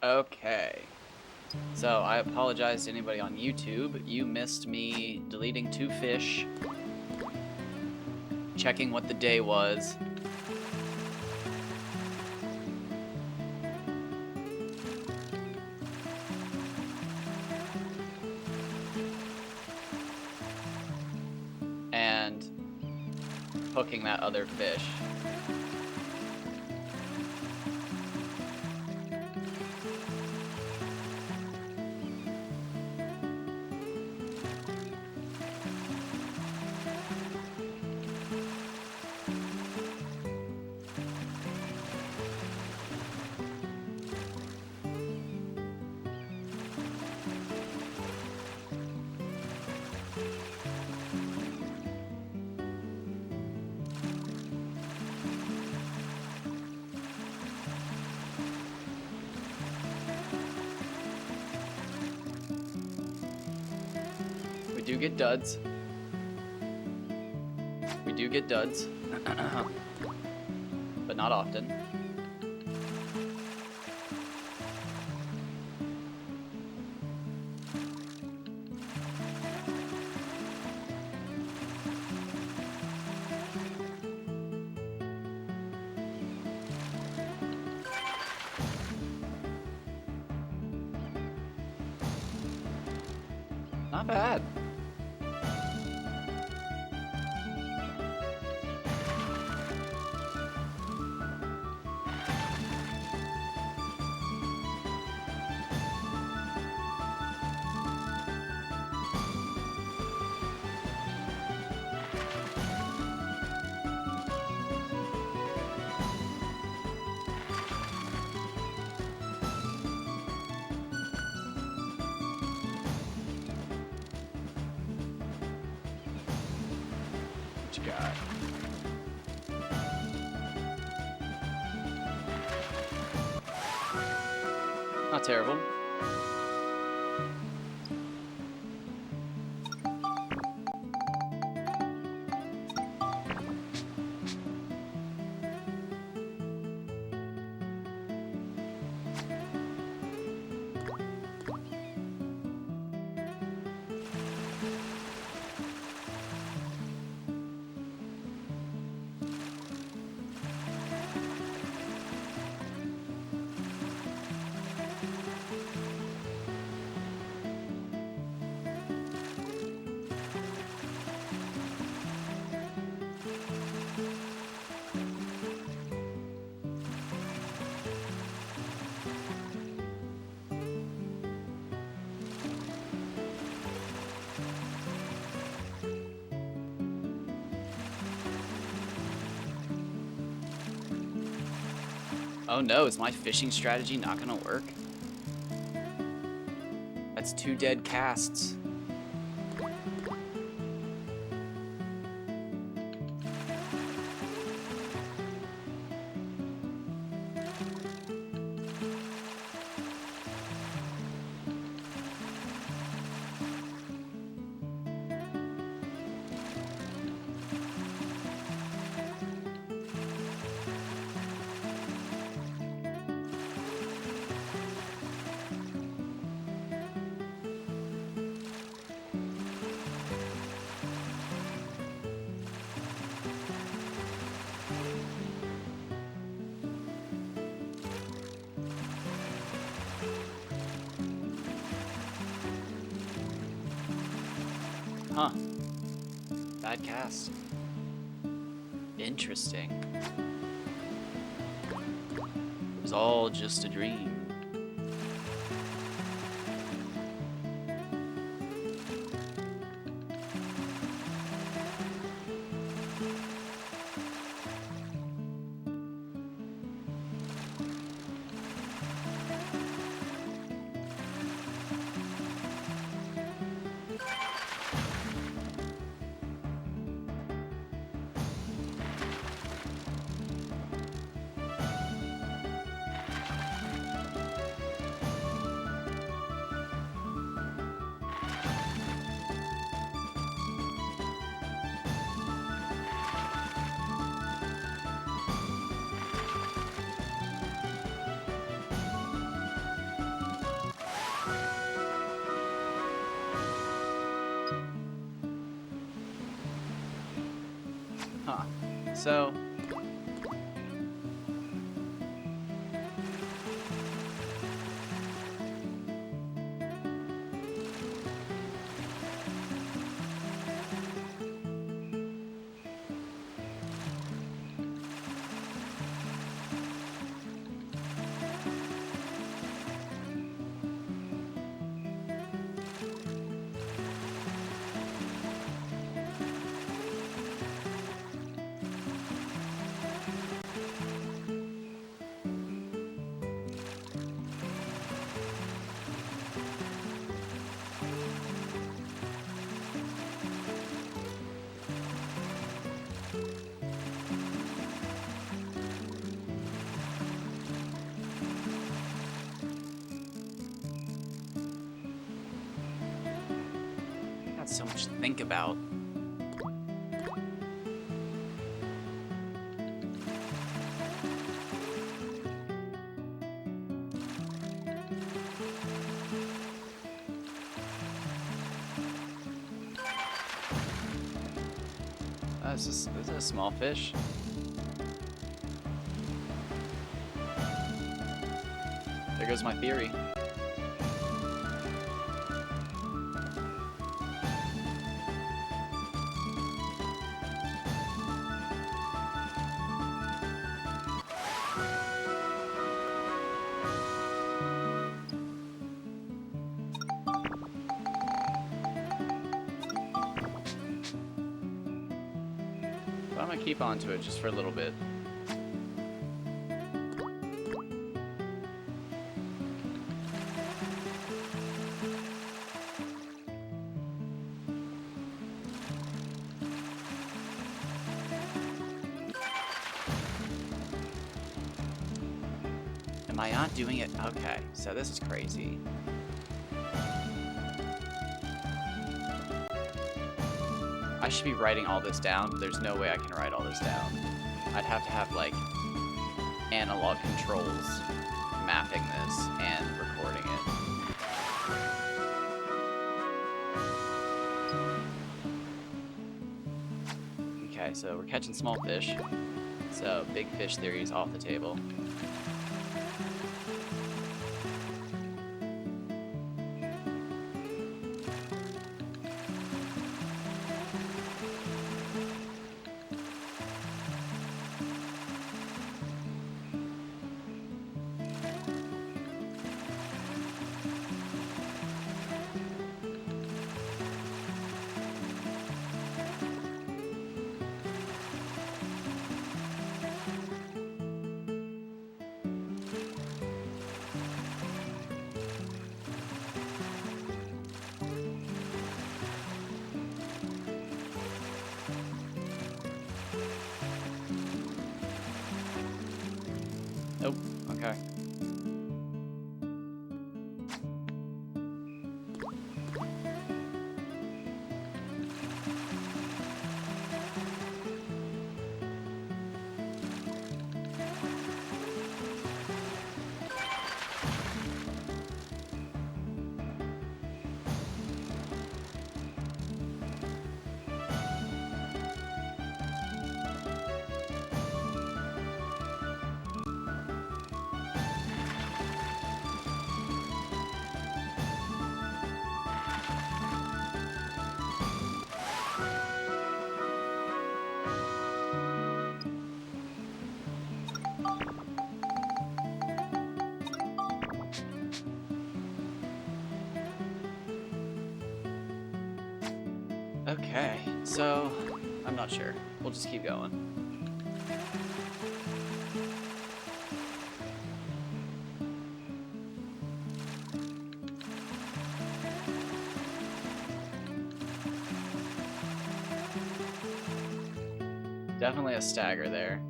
Okay. So I apologize to anybody on YouTube. You missed me deleting 2 fish, checking what the day was. And hooking that other fish. We do get duds. We do get duds. But not often. Not bad. What you got? Not terrible. Oh no, is my fishing strategy not gonna work? That's 2 dead casts. Huh. Bad cast. Interesting. It was all just a dream. So got so much to think about. This is a small fish. There goes my theory. But I'm gonna keep on to it just for a little bit. Am I not doing it? Okay, so this is crazy. I should be writing all this down, but there's no way I can write all this down. I'd have to have, like, analog controls mapping this and recording it. Okay, so we're catching small fish. So big fish theory is off the table. Nope. Okay. Okay, so I'm not sure. We'll just keep going. Definitely a stagger there.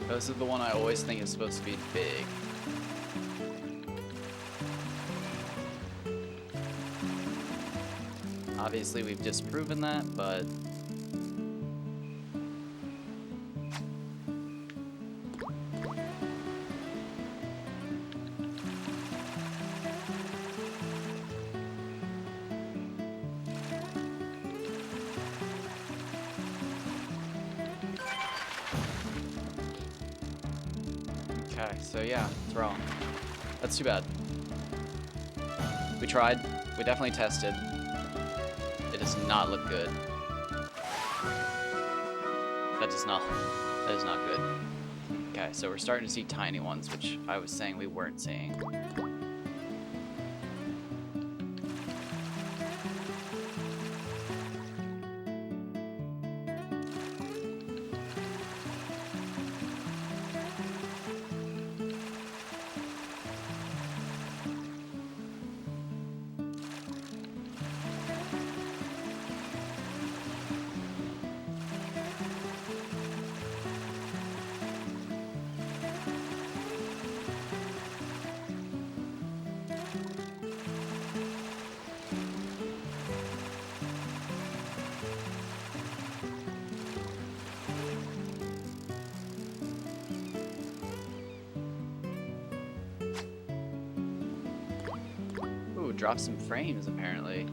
This is the one I always think is supposed to be big. Obviously, we've disproven that, but Okay, so yeah, it's wrong. That's too bad. We tried. We definitely tested. It does not look good. That does not good. Okay, so we're starting to see tiny ones, which I was saying we weren't seeing. Ooh, drop some frames apparently.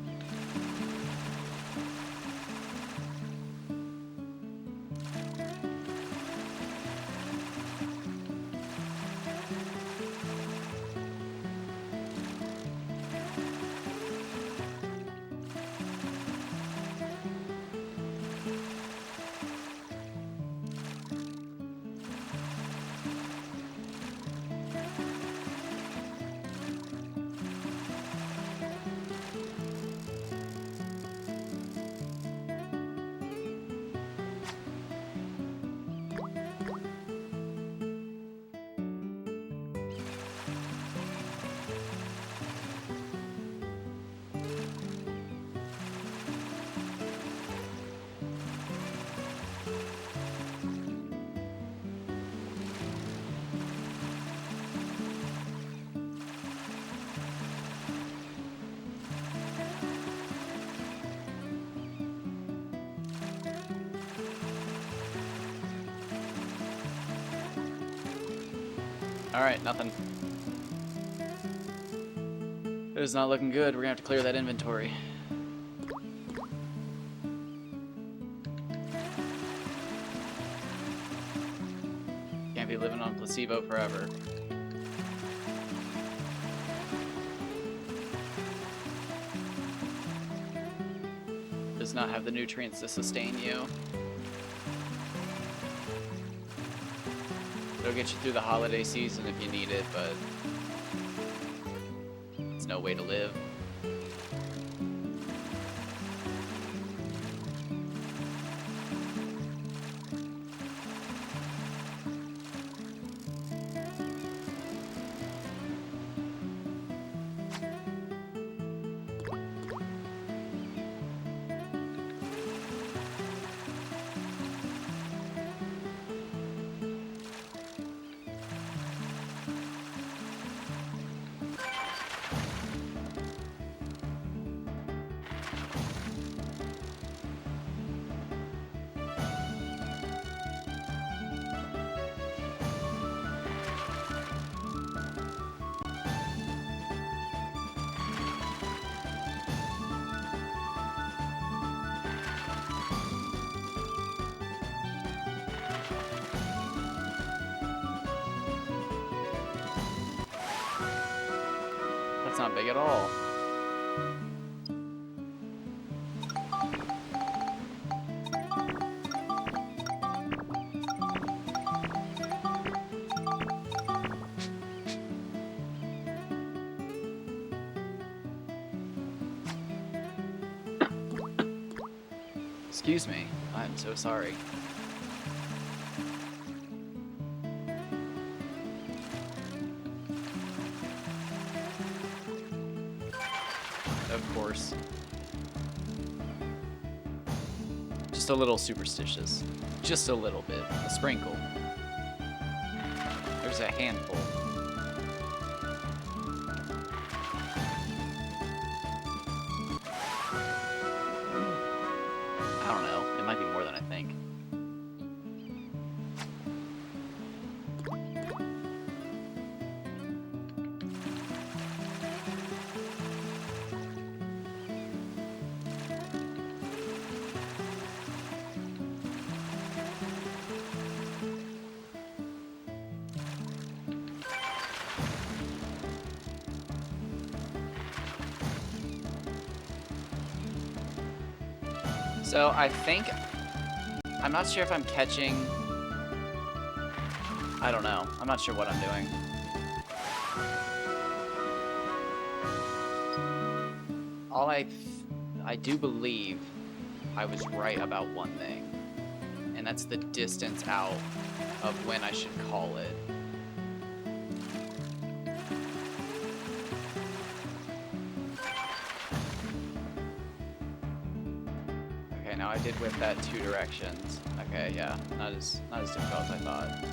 Alright, nothing. It is not looking good. We're gonna have to clear that inventory. Can't be living on placebo forever. Does not have the nutrients to sustain you. It'll get you through the holiday season if you need it, but it's no way to live. That's not big at all. Excuse me. I'm so sorry. Of course. Just a little superstitious. Just a little bit. A sprinkle. There's a handful. I don't know. It might be more than I think. So I think, I'm not sure if I'm catching, I don't know. I'm not sure what I'm doing. I do believe I was right about one thing, and that's the distance out of when I should call it. Okay, now I did whip that 2 directions. Okay, yeah, not as difficult as I thought.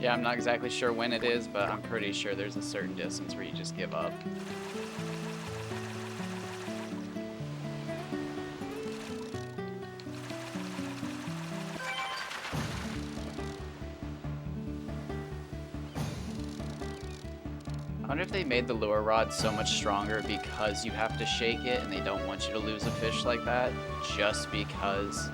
Yeah, I'm not exactly sure when it is, but I'm pretty sure there's a certain distance where you just give up. I wonder if they made the lure rod so much stronger because you have to shake it and they don't want you to lose a fish like that, just because.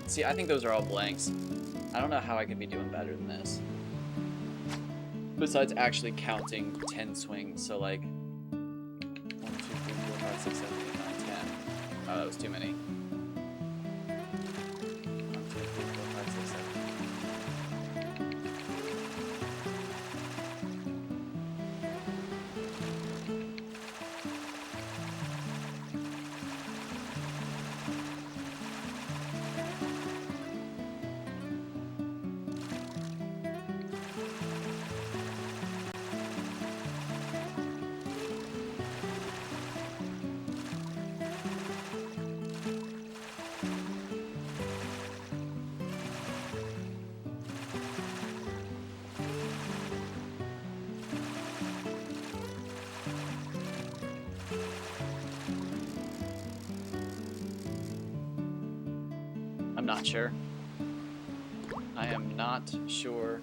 See, I think those are all blanks. I don't know how I could be doing better than this. Besides actually counting 10 swings, so like 1, 2, 3, 4, 5, 6, 7, 8, 9, 10. Oh, that was too many. 1, 2, 3, 4, 5, 6, 7. I'm not sure. I am not sure.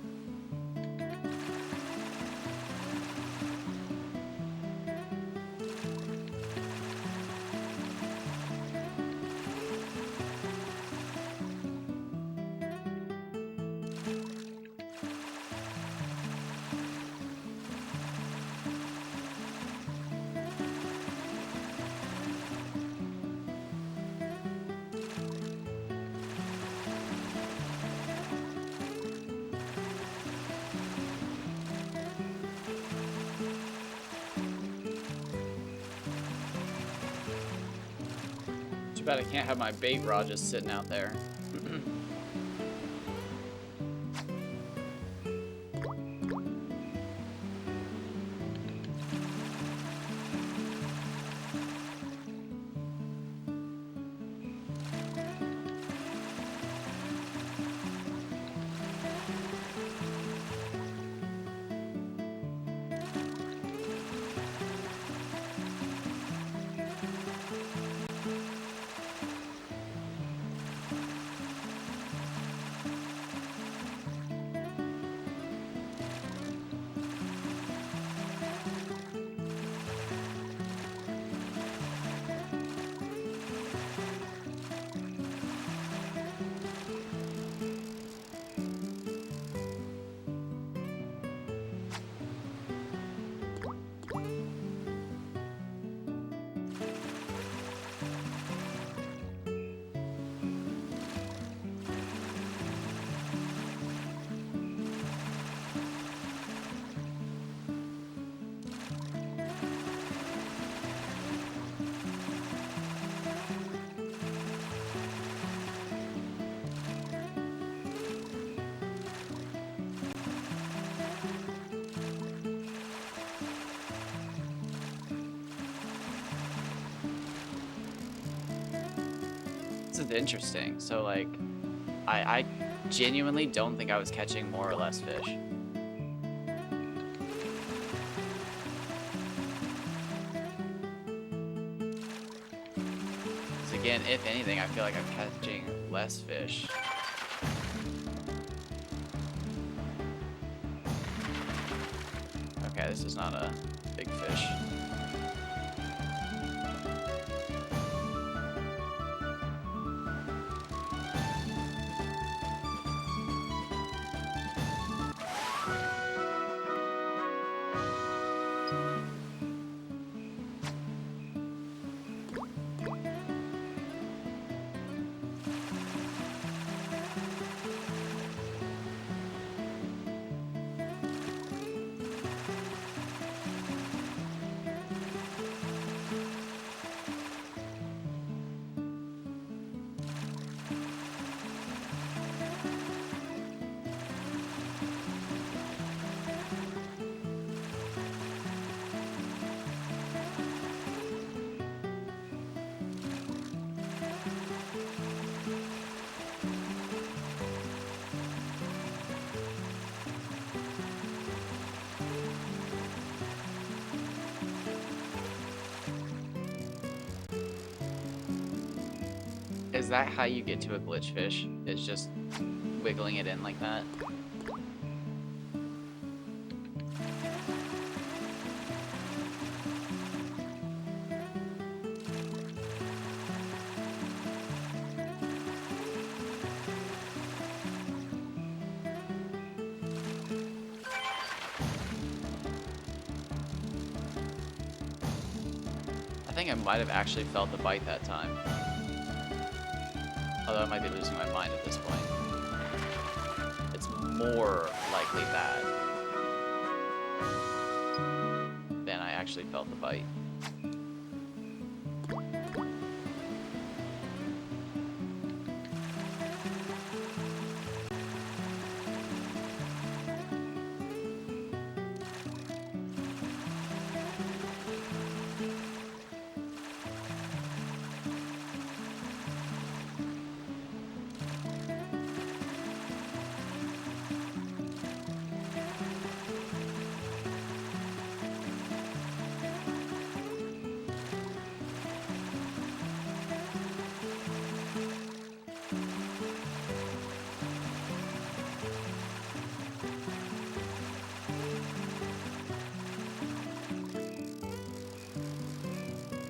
Too bad I can't have my bait rod just sitting out there. This is interesting. So, like, I genuinely don't think I was catching more or less fish. Because again, if anything, I feel like I'm catching less fish. Okay, this is not a big fish. Is that how you get to a glitch fish? It's just wiggling it in like that? I think I might have actually felt the bite that time. Although I might be losing my mind at this point. It's more likely that than I actually felt the bite.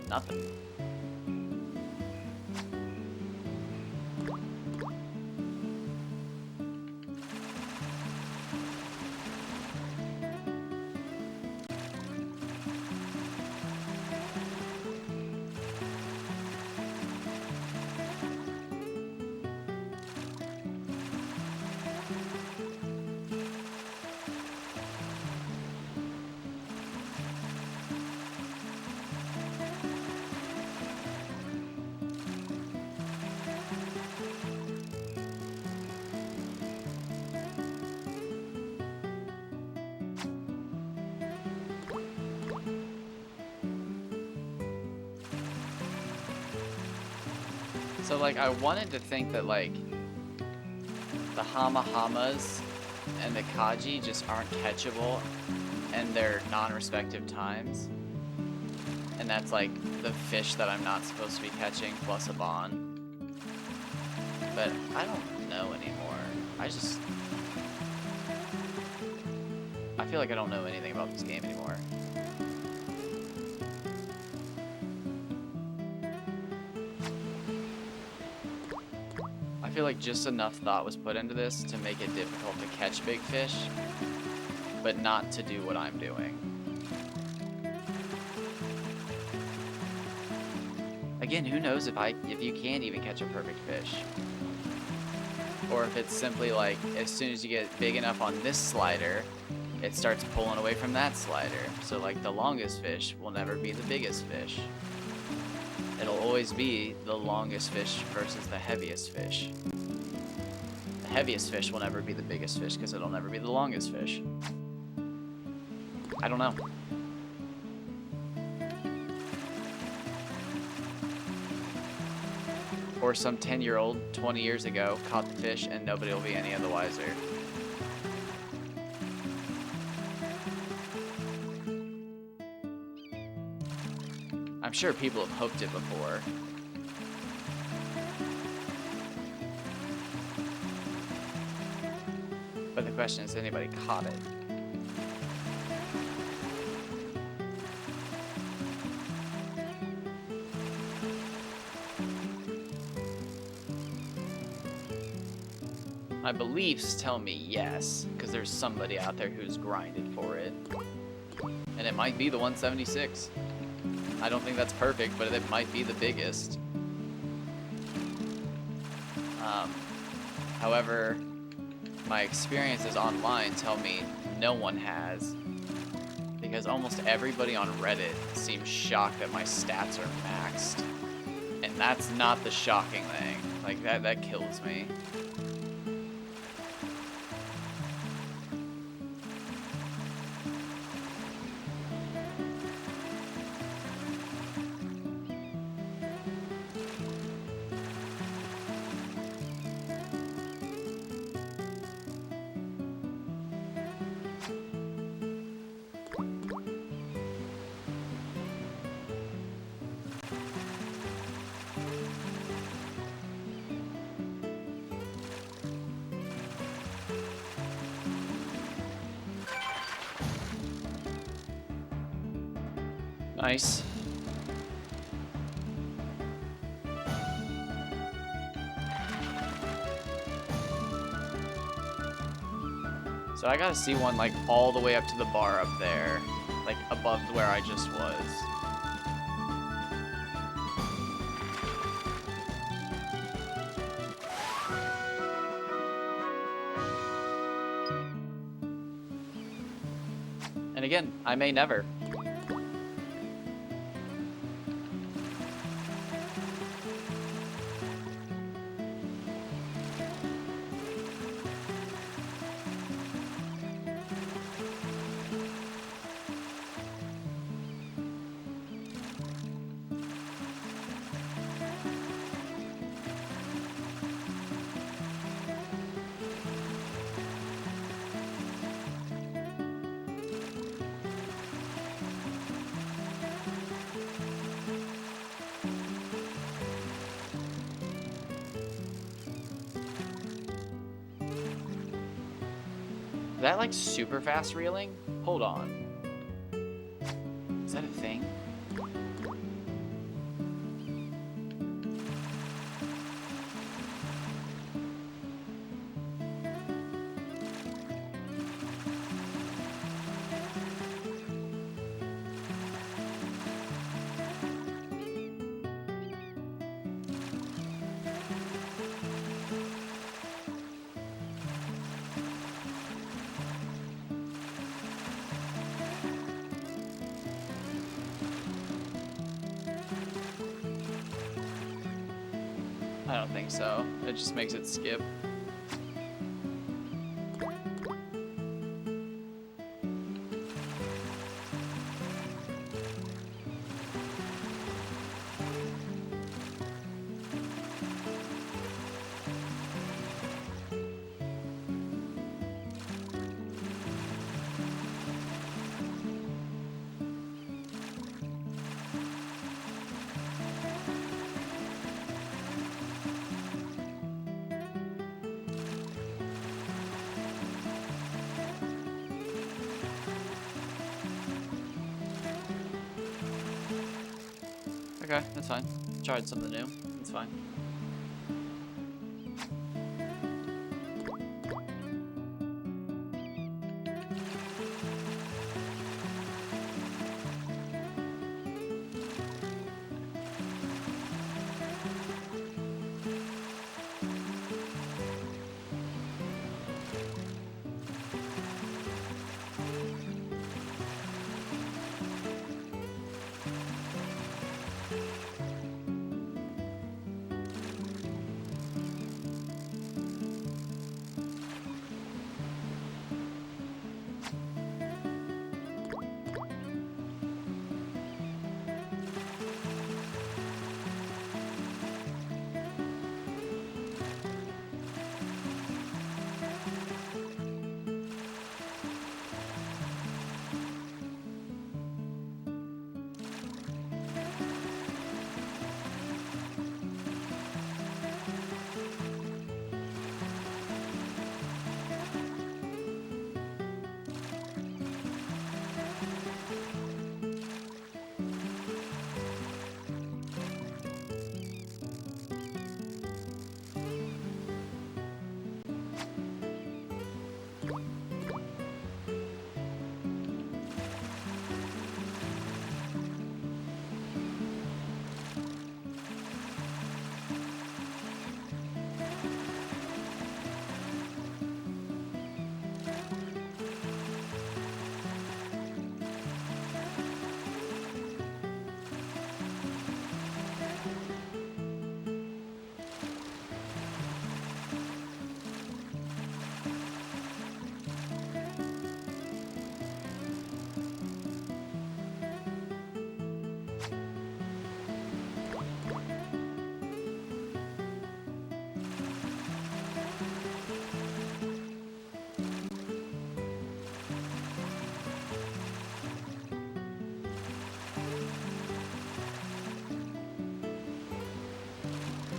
Nothing. So, like, I wanted to think that, like, the Hama-Hamas and the Kaji just aren't catchable and they're non-respective times. And that's, like, the fish that I'm not supposed to be catching plus a bond. But I don't know anymore. I feel like I don't know anything about this game anymore. I feel like just enough thought was put into this to make it difficult to catch big fish, but not to do what I'm doing. Again, who knows if you can even catch a perfect fish. Or if it's simply like, as soon as you get big enough on this slider, it starts pulling away from that slider. So like the longest fish will never be the biggest fish. It'll always be the longest fish versus the heaviest fish. The heaviest fish will never be the biggest fish because it'll never be the longest fish. I don't know. Or some 10-year-old 20 years ago caught the fish and nobody will be any of the wiser. I'm sure people have hooked it before. But the question is, anybody caught it? My beliefs tell me yes, because there's somebody out there who's grinded for it. And it might be the 176. I don't think that's perfect, but it might be the biggest. However, my experiences online tell me no one has, because almost everybody on Reddit seems shocked that my stats are maxed. And that's not the shocking thing. Like, that kills me. Nice. So I gotta see one like all the way up to the bar up there, like above where I just was. And again, I may never. Is that like super fast reeling? Hold on. Is that a thing? I don't think so. It just makes it skip. Okay, that's fine. Tried something new. It's fine.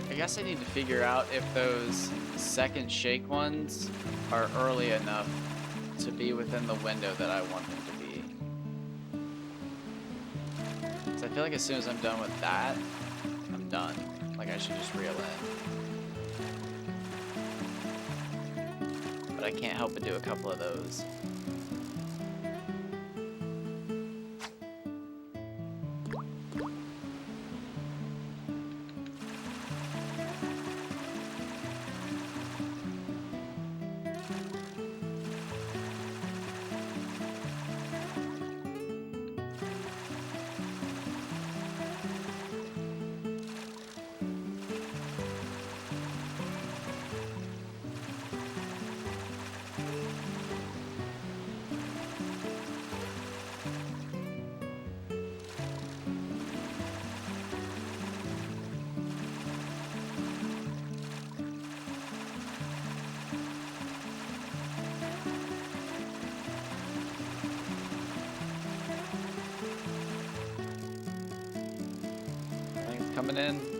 I guess I need to figure out if those second shake ones are early enough to be within the window that I want them to be. So I feel like as soon as I'm done with that, I'm done. Like I should just reel in. But I can't help but do a couple of those. Coming in.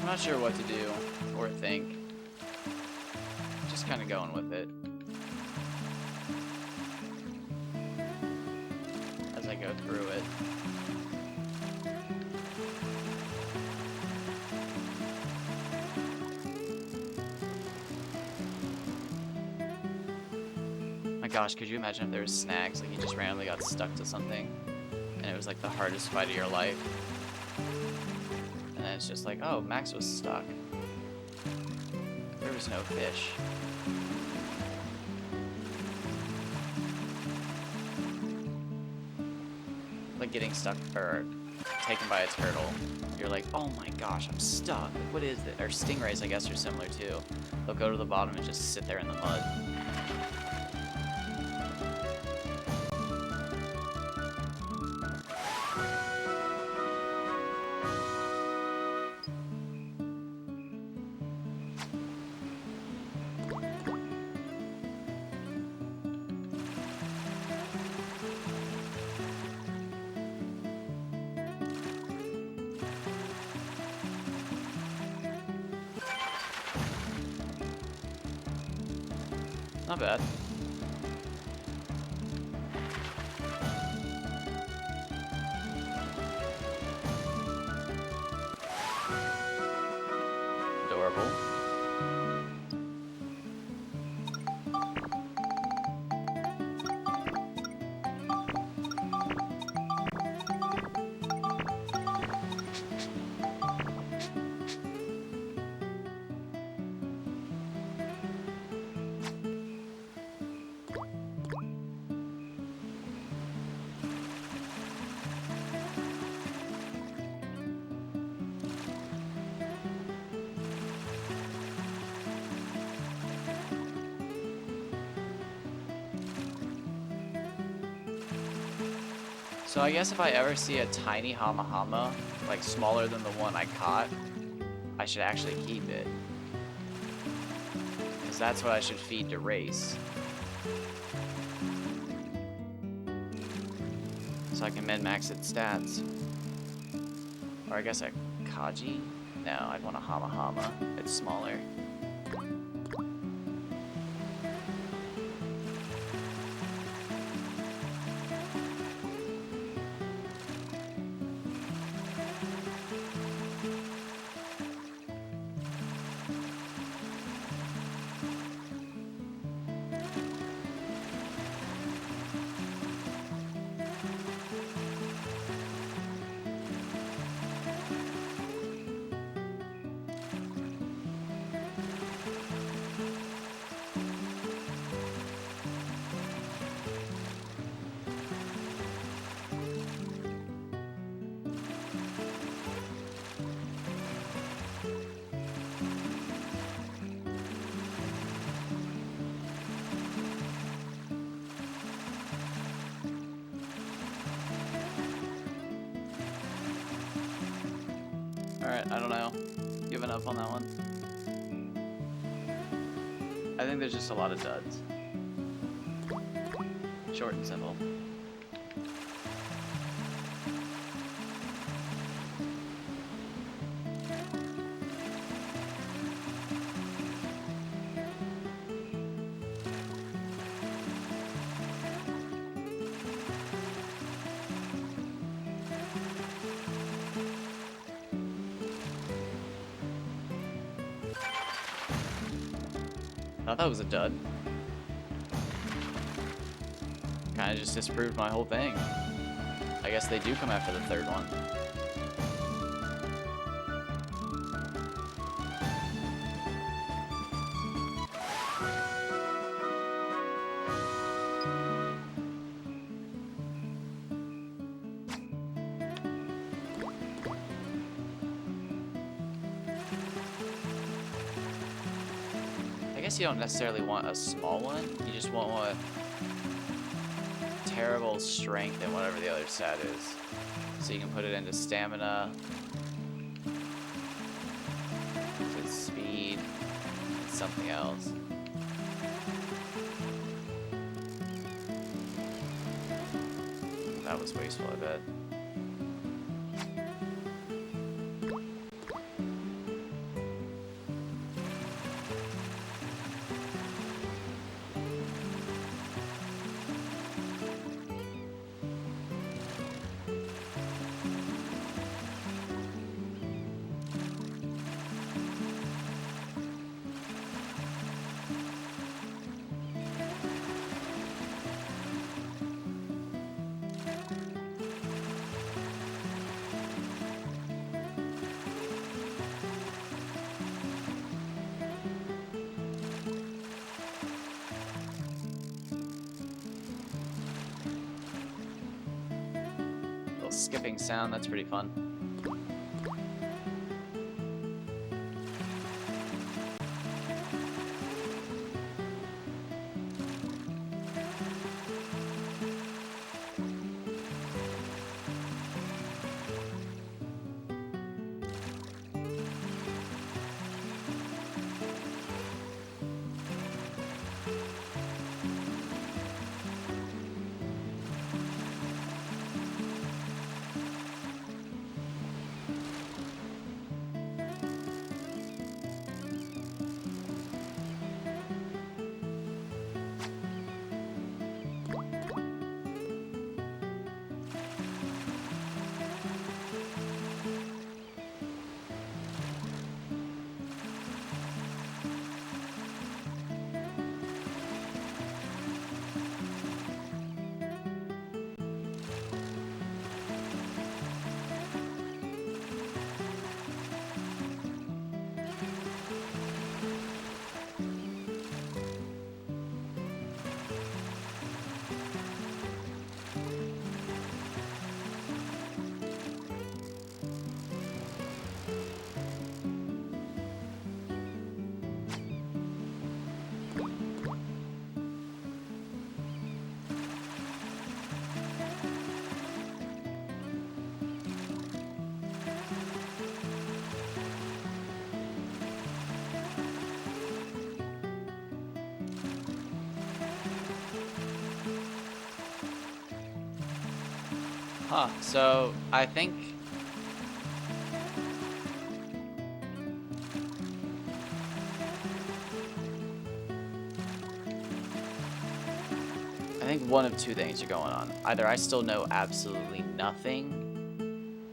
not sure what to do or think. Just kind of going with it as I go through it. My gosh, could you imagine if there was snags, like you just randomly got stuck to something and it was like the hardest fight of your life? And then it's just like, oh, Max was stuck. There was no fish. Like getting stuck or taken by a turtle. You're like, oh my gosh, I'm stuck. What is it? Or stingrays, I guess, are similar too. They'll go to the bottom and just sit there in the mud. Not bad. Adorable. So I guess if I ever see a tiny Hama Hama, like smaller than the one I caught, I should actually keep it. Because that's what I should feed to Race. So I can min-max its stats. Or I guess a Kaji? No, I'd want a Hama Hama. It's smaller. Alright, I don't know. Giving up on that one. I think there's just a lot of duds. Short and simple. I thought that was a dud. Kinda just disproved my whole thing. I guess they do come after the third one. I guess you don't necessarily want a small one, you just want one with terrible strength and whatever the other stat is. So you can put it into stamina, it's speed, it's something else. That was wasteful, I bet. skipping sound. That's pretty fun. Huh, so I think one of two things are going on. Either I still know absolutely nothing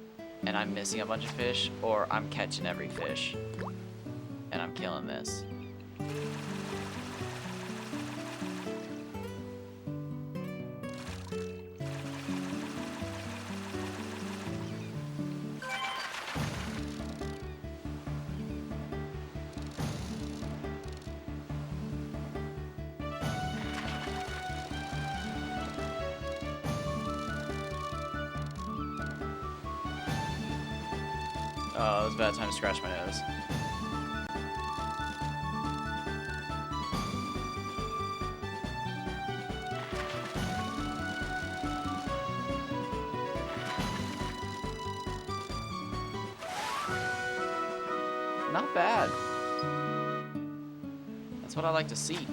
and I'm missing a bunch of fish, or I'm catching every fish and I'm killing this. Oh, it was a bad time to scratch my nose. Not bad. That's what I like to see.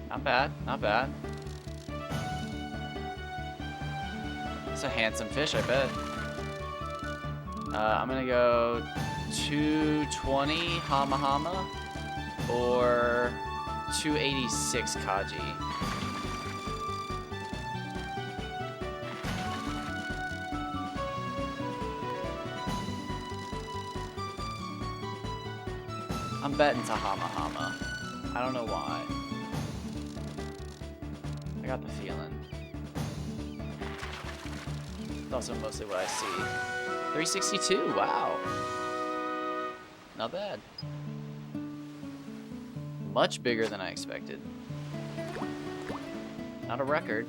Not bad, not bad. It's a handsome fish, I bet. I'm gonna go 220 Hama Hama or 286 Kaji. I'm betting to Hama Hama. I don't know why. I got the feeling. It's also mostly what I see. 362, wow. Not bad. Much bigger than I expected. Not a record.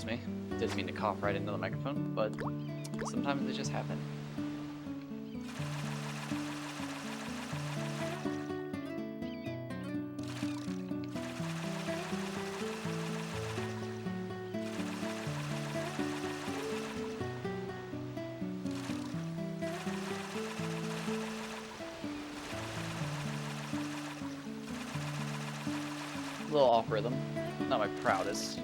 Excuse me. Didn't mean to cough right into the microphone, but sometimes they just happen. A little off rhythm. Not my proudest.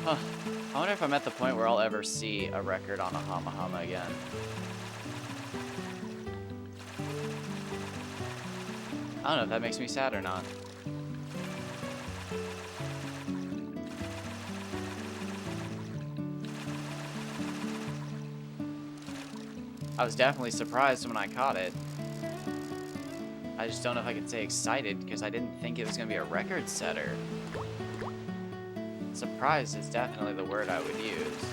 Huh. I wonder if I'm at the point where I'll ever see a record on a Hama Hama again. I don't know if that makes me sad or not. I was definitely surprised when I caught it. I just don't know if I can say excited because I didn't think it was going to be a record setter. Surprised is definitely the word I would use.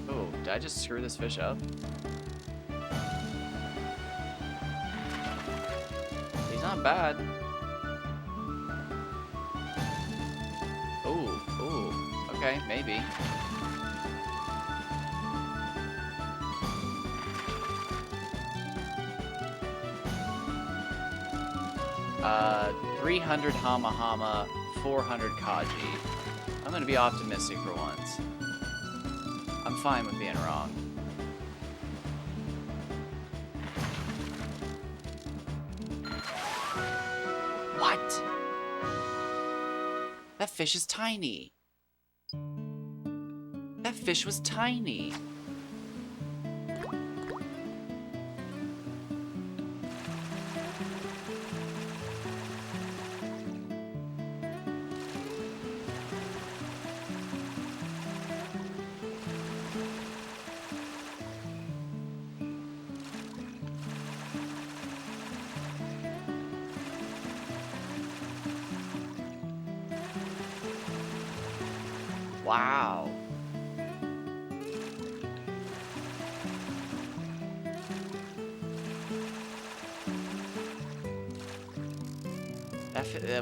Oh, did I just screw this fish up? He's not bad. Ooh, okay, maybe. 300 Hama Hama, 400 Kaji. I'm gonna be optimistic for once. I'm fine with being wrong. What? That fish is tiny. That fish was tiny. Wow.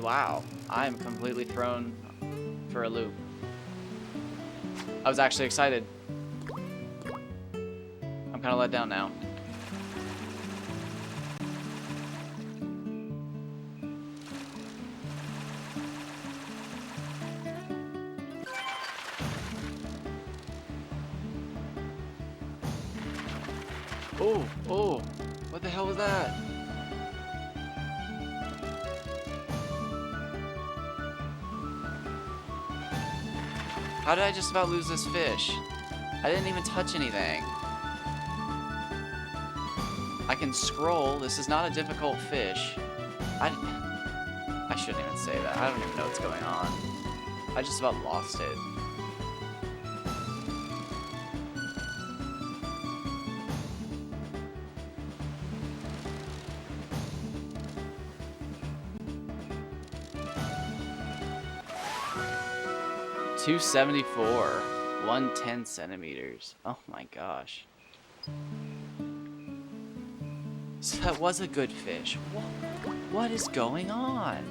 Wow. I am completely thrown for a loop. I was actually excited. I'm kind of let down now. Oh, oh, what the hell was that? How did I just about lose this fish? I didn't even touch anything. I can scroll. This is not a difficult fish. I shouldn't even say that. I don't even know what's going on. I just about lost it. $274, 110 centimeters. Oh my gosh. So that was a good fish. What is going on?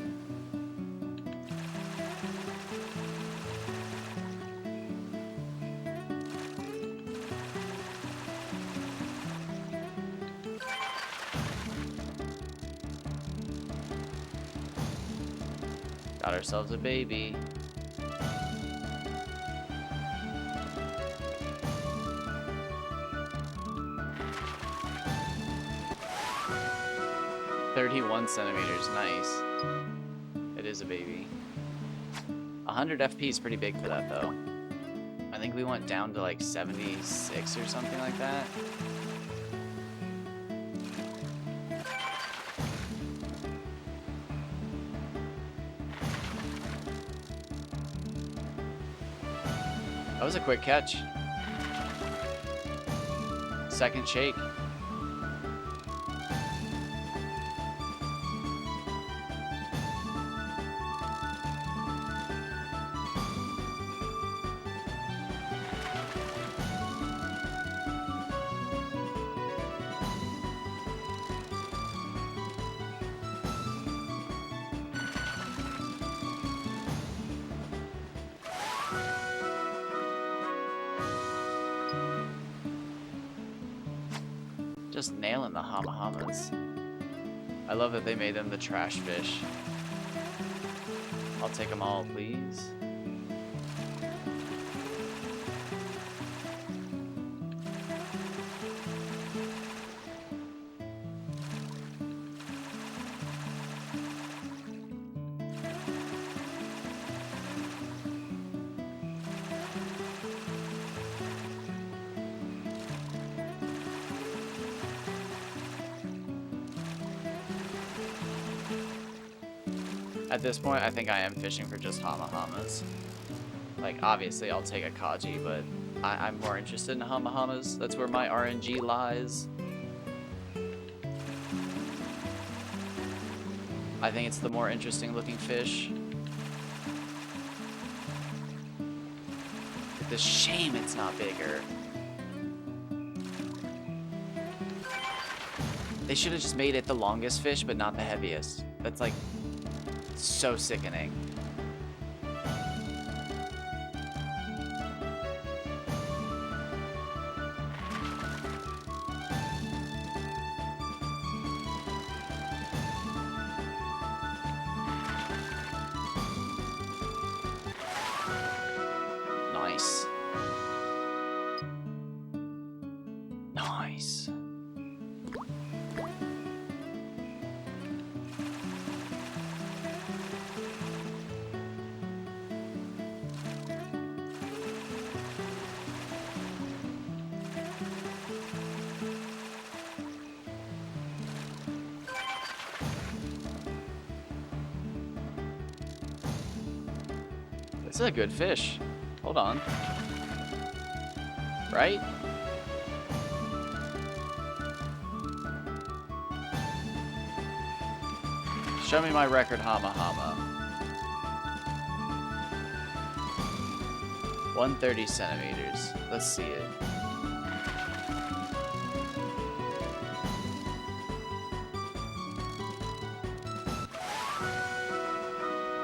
Got ourselves a baby. $31 centimeters, nice. It is a baby. 100 FP is pretty big for that though. I think we went down to like 76 or something like that. That was a quick catch. Second shake. Just nailing the hama-hamas. I love that they made them the trash fish. I'll take them all, please. At this point, I think I am fishing for just hama-hamas. Like, obviously I'll take a kaji, but I'm more interested in hama-hamas. That's where my RNG lies. I think it's the more interesting looking fish. It's a shame it's not bigger. They should have just made it the longest fish, but not the heaviest. That's like so sickening. Nice. Nice. This is a good fish. Hold on. Right? Show me my record hama-hama. 130 centimeters. Let's see it.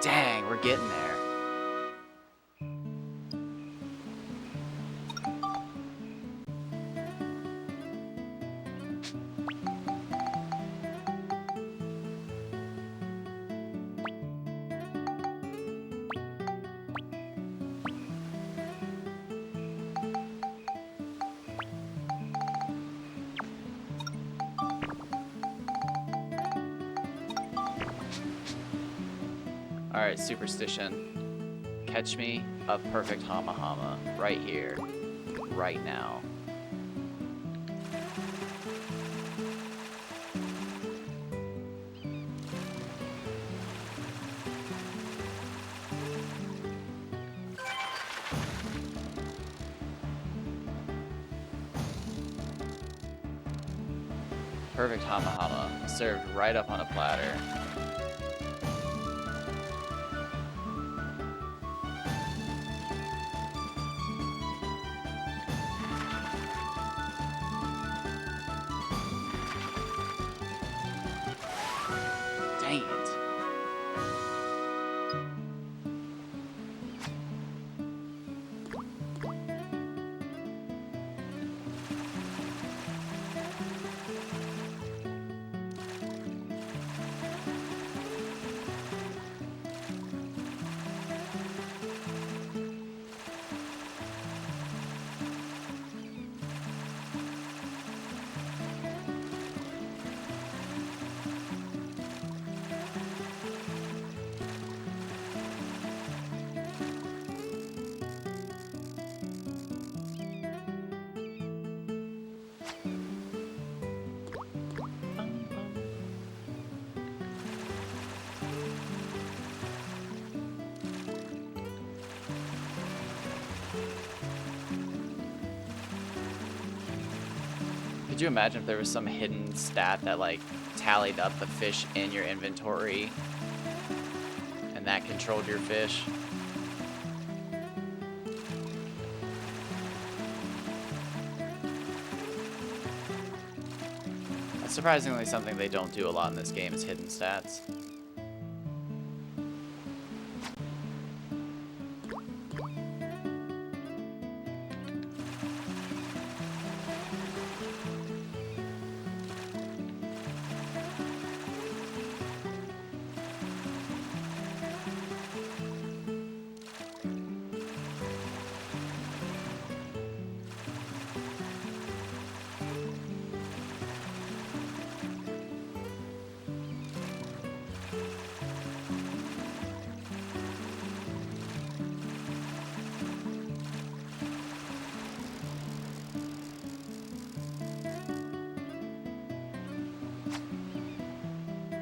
Dang, we're getting there. Alright, superstition. Catch me a perfect hama-hama right here, right now. Perfect hama-hama, served right up on a platter. Dang it. Could you imagine if there was some hidden stat that like tallied up the fish in your inventory and that controlled your fish? That's surprisingly something they don't do a lot in this game is hidden stats.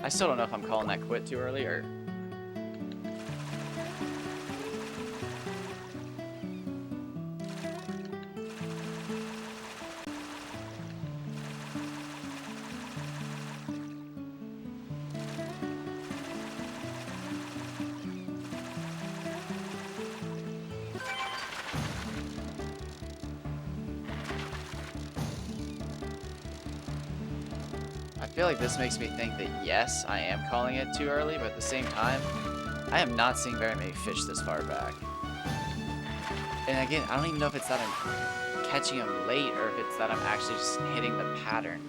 I still don't know if I'm calling that quit too early or... I feel like this makes me think that yes, I am calling it too early, but at the same time, I am not seeing very many fish this far back. And again, I don't even know if it's that I'm catching them late or if it's that I'm actually just hitting the pattern.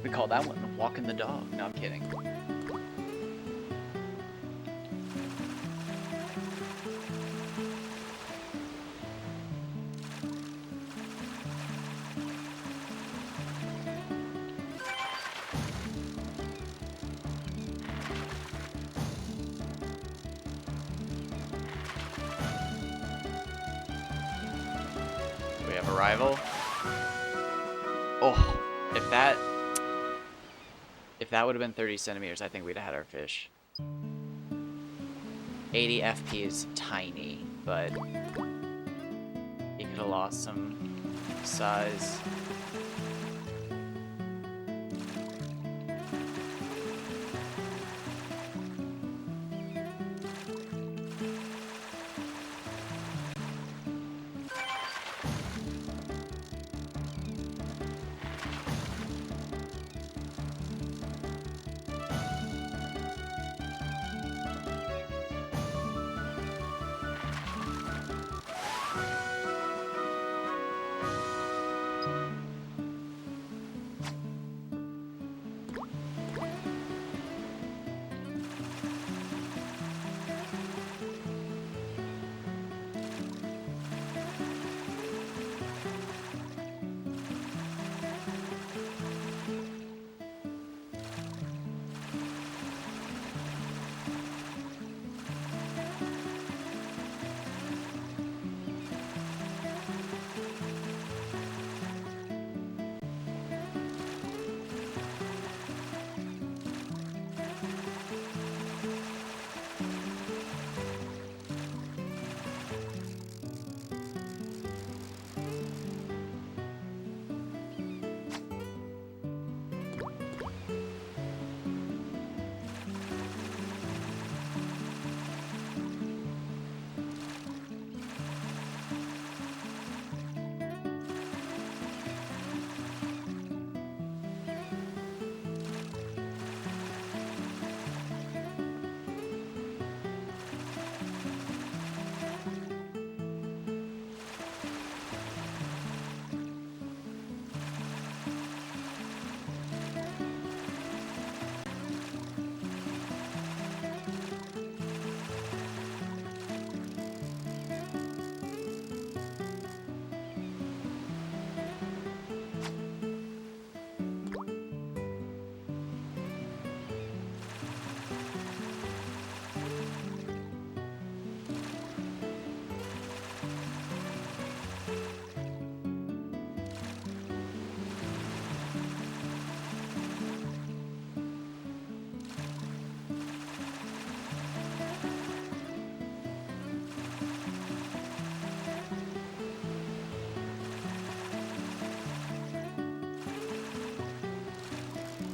We call that one walking the dog. No, I'm kidding. We have a rival. Oh, if that would have been 30 centimeters, I think we'd have had our fish. 80 FP is tiny, but he could have lost some size.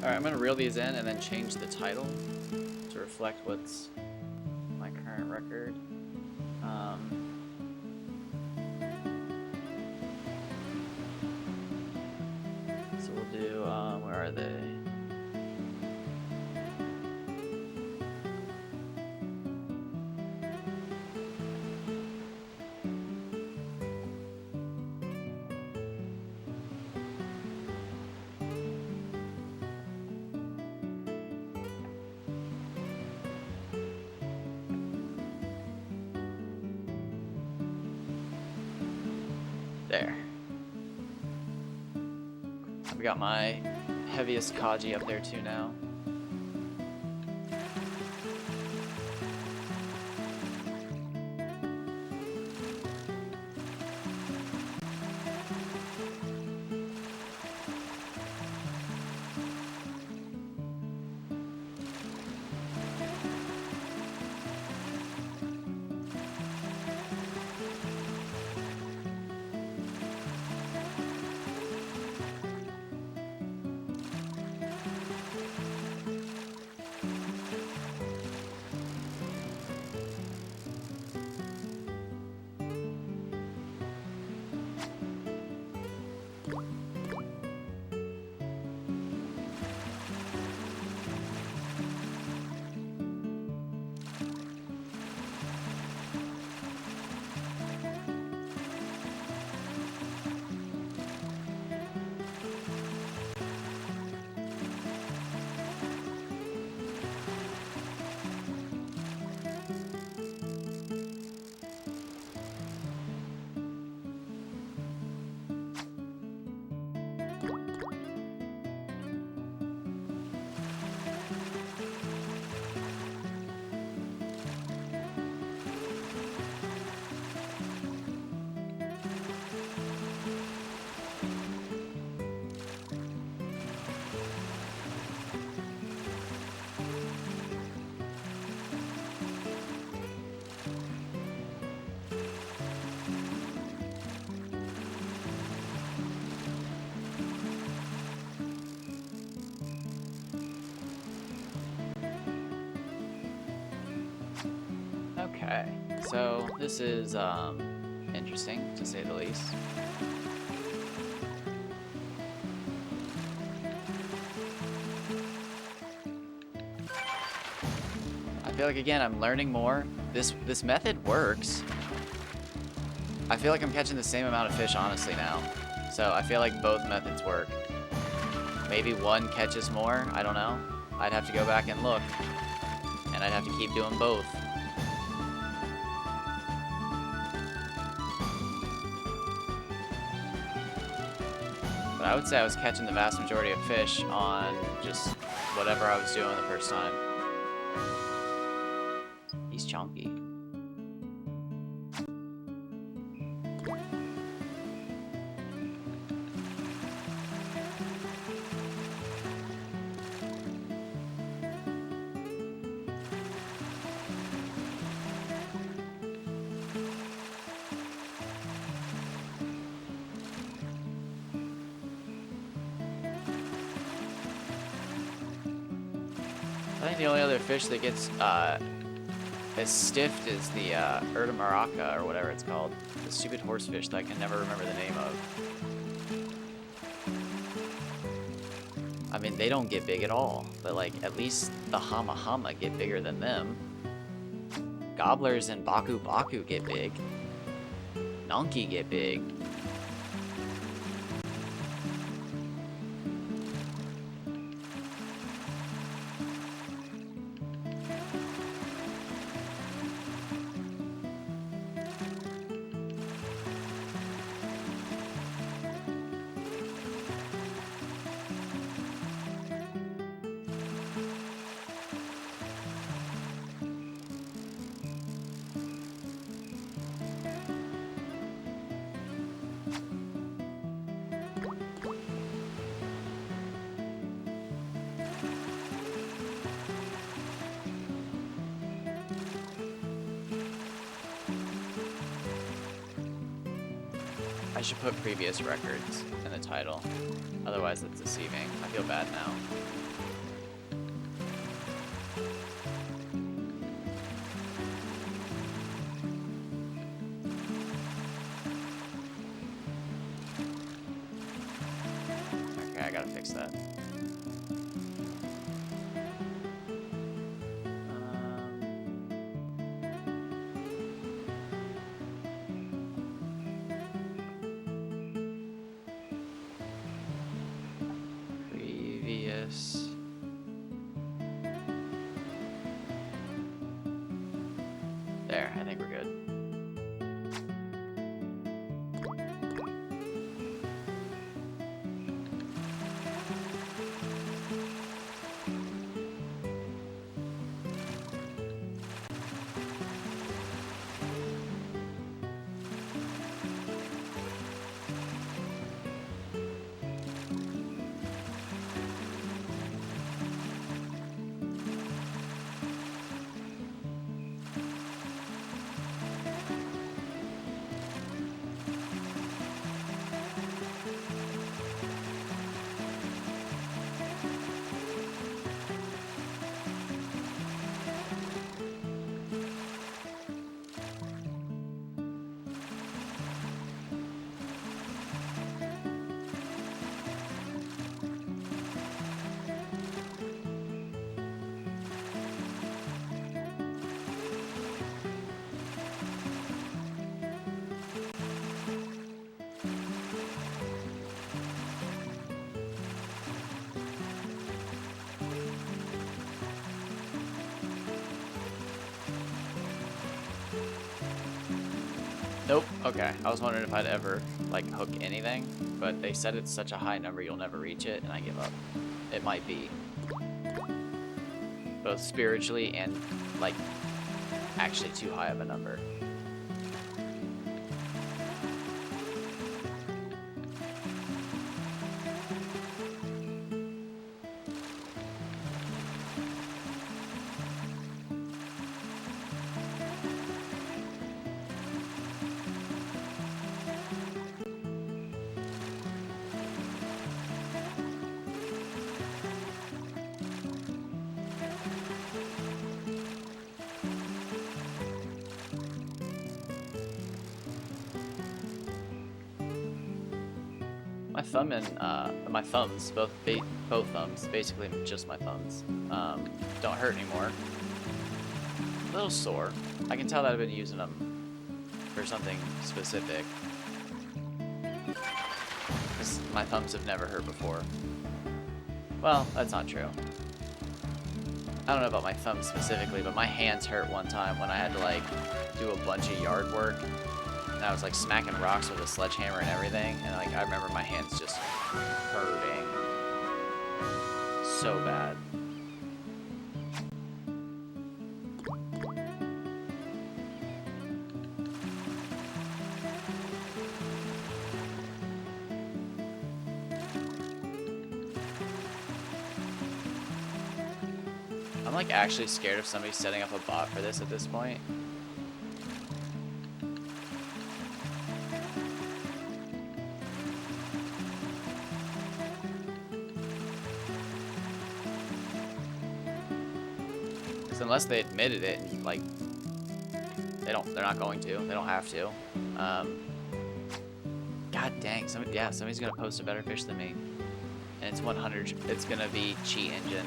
Alright, I'm gonna reel these in and then change the title to reflect what's my current record. So we'll do, where are they? There. I've got my heaviest Kaji up there too now. Okay, so this is interesting to say the least. I feel like again I'm learning more. This method works. I feel like I'm catching the same amount of fish honestly now. So I feel like both methods work. Maybe one catches more, I don't know. I'd have to go back and look. And I'd have to keep doing both. But I would say I was catching the vast majority of fish on just whatever I was doing the first time. He's chunky. I think the only other fish that gets as stiffed is the Erdemaraca or whatever it's called. The stupid horsefish that I can never remember the name of. I mean, they don't get big at all, but like at least the Hama Hama get bigger than them. Gobblers and Baku Baku get big. Nonki get big. I should put previous records in the title, otherwise it's deceiving. I feel bad now. gotta fix that. Previous. There, I think we're good. Nope. Okay. I was wondering if I'd ever, like, hook anything, but they said it's such a high number you'll never reach it, and I give up. It might be. Both spiritually and, like, actually too high of a number. My thumb and my thumbs, both thumbs, basically just my thumbs, don't hurt anymore. A little sore. I can tell that I've been using them for something specific. 'Cause my thumbs have never hurt before. Well, that's not true. I don't know about my thumbs specifically, but my hands hurt one time when I had to like do a bunch of yard work. And I was like smacking rocks with a sledgehammer and everything, and like I remember my hands just hurting so bad. I'm like actually scared of somebody setting up a bot for this at this point. Unless they admitted it, and like they're not going to. They don't have to. God dang, somebody's gonna post a better fish than me, and it's 100. It's gonna be Cheat Engine.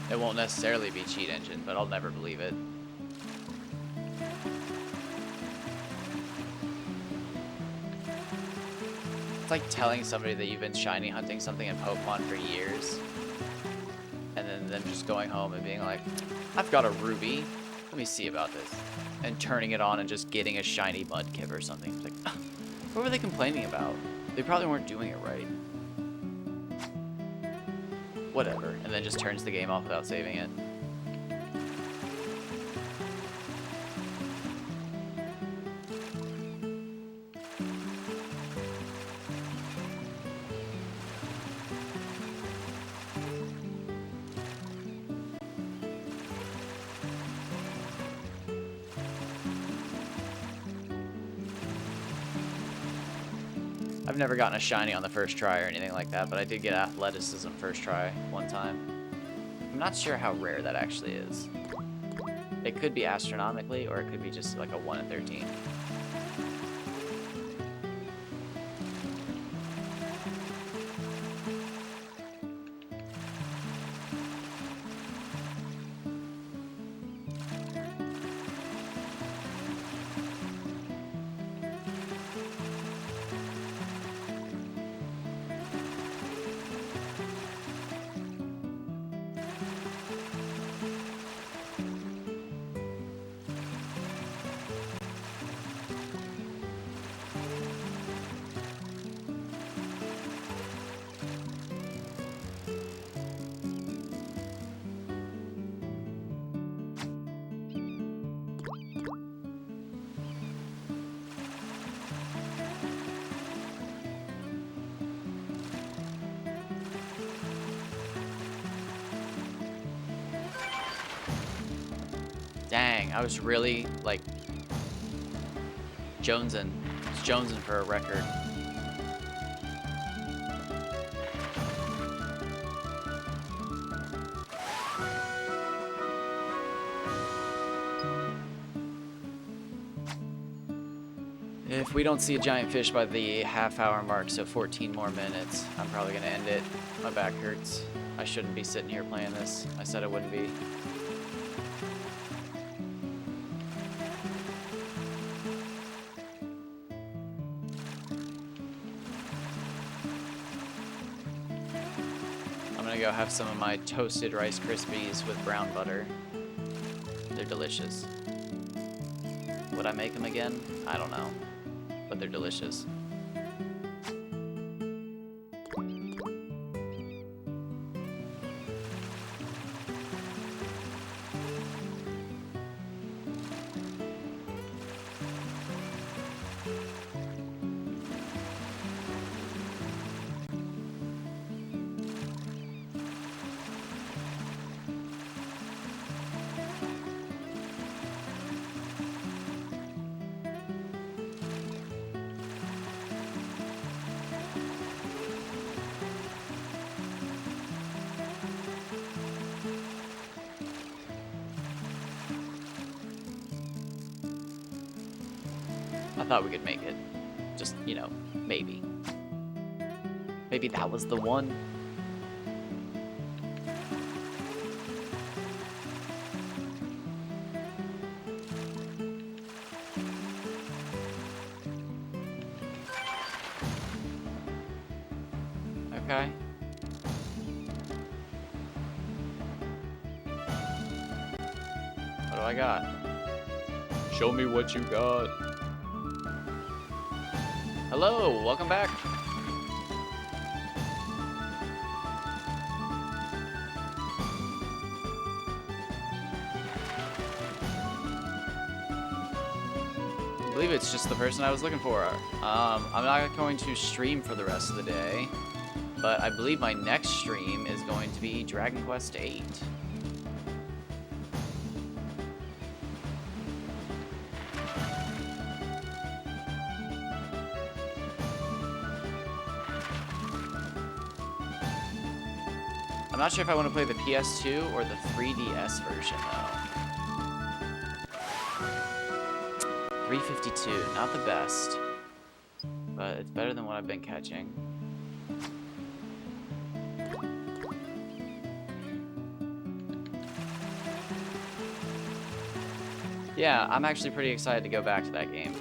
It won't necessarily be Cheat Engine, but I'll never believe it. It's like telling somebody that you've been shiny hunting something in Pokemon for years, and then them just going home and being like, I've got a ruby, let me see about this, and turning it on and just getting a shiny Mudkip or something. It's like, what were they complaining about? They probably weren't doing it right. Whatever, and then just turns the game off without saving it. I've never gotten a shiny on the first try or anything like that, but I did get athleticism first try one time. I'm not sure how rare that actually is. It could be astronomically, or it could be just like a 1 in 13. Dang, I was really, like, jonesing. I was jonesing for a record. If we don't see a giant fish by the half-hour mark, so 14 more minutes, I'm probably gonna end it. My back hurts. I shouldn't be sitting here playing this. I said I wouldn't be. I'm gonna go have some of my toasted Rice Krispies with brown butter. They're delicious. Would I make them again? I don't know. But they're delicious. I thought we could make it. Just, you know, maybe. Maybe that was the one. Okay. What do I got? Show me what you got. Hello, welcome back. I believe it's just the person I was looking for. I'm not going to stream for the rest of the day, but I believe my next stream is going to be Dragon Quest VIII. I'm not sure if I want to play the PS2 or the 3DS version, though. 352, not the best, but it's better than what I've been catching. Yeah, I'm actually pretty excited to go back to that game.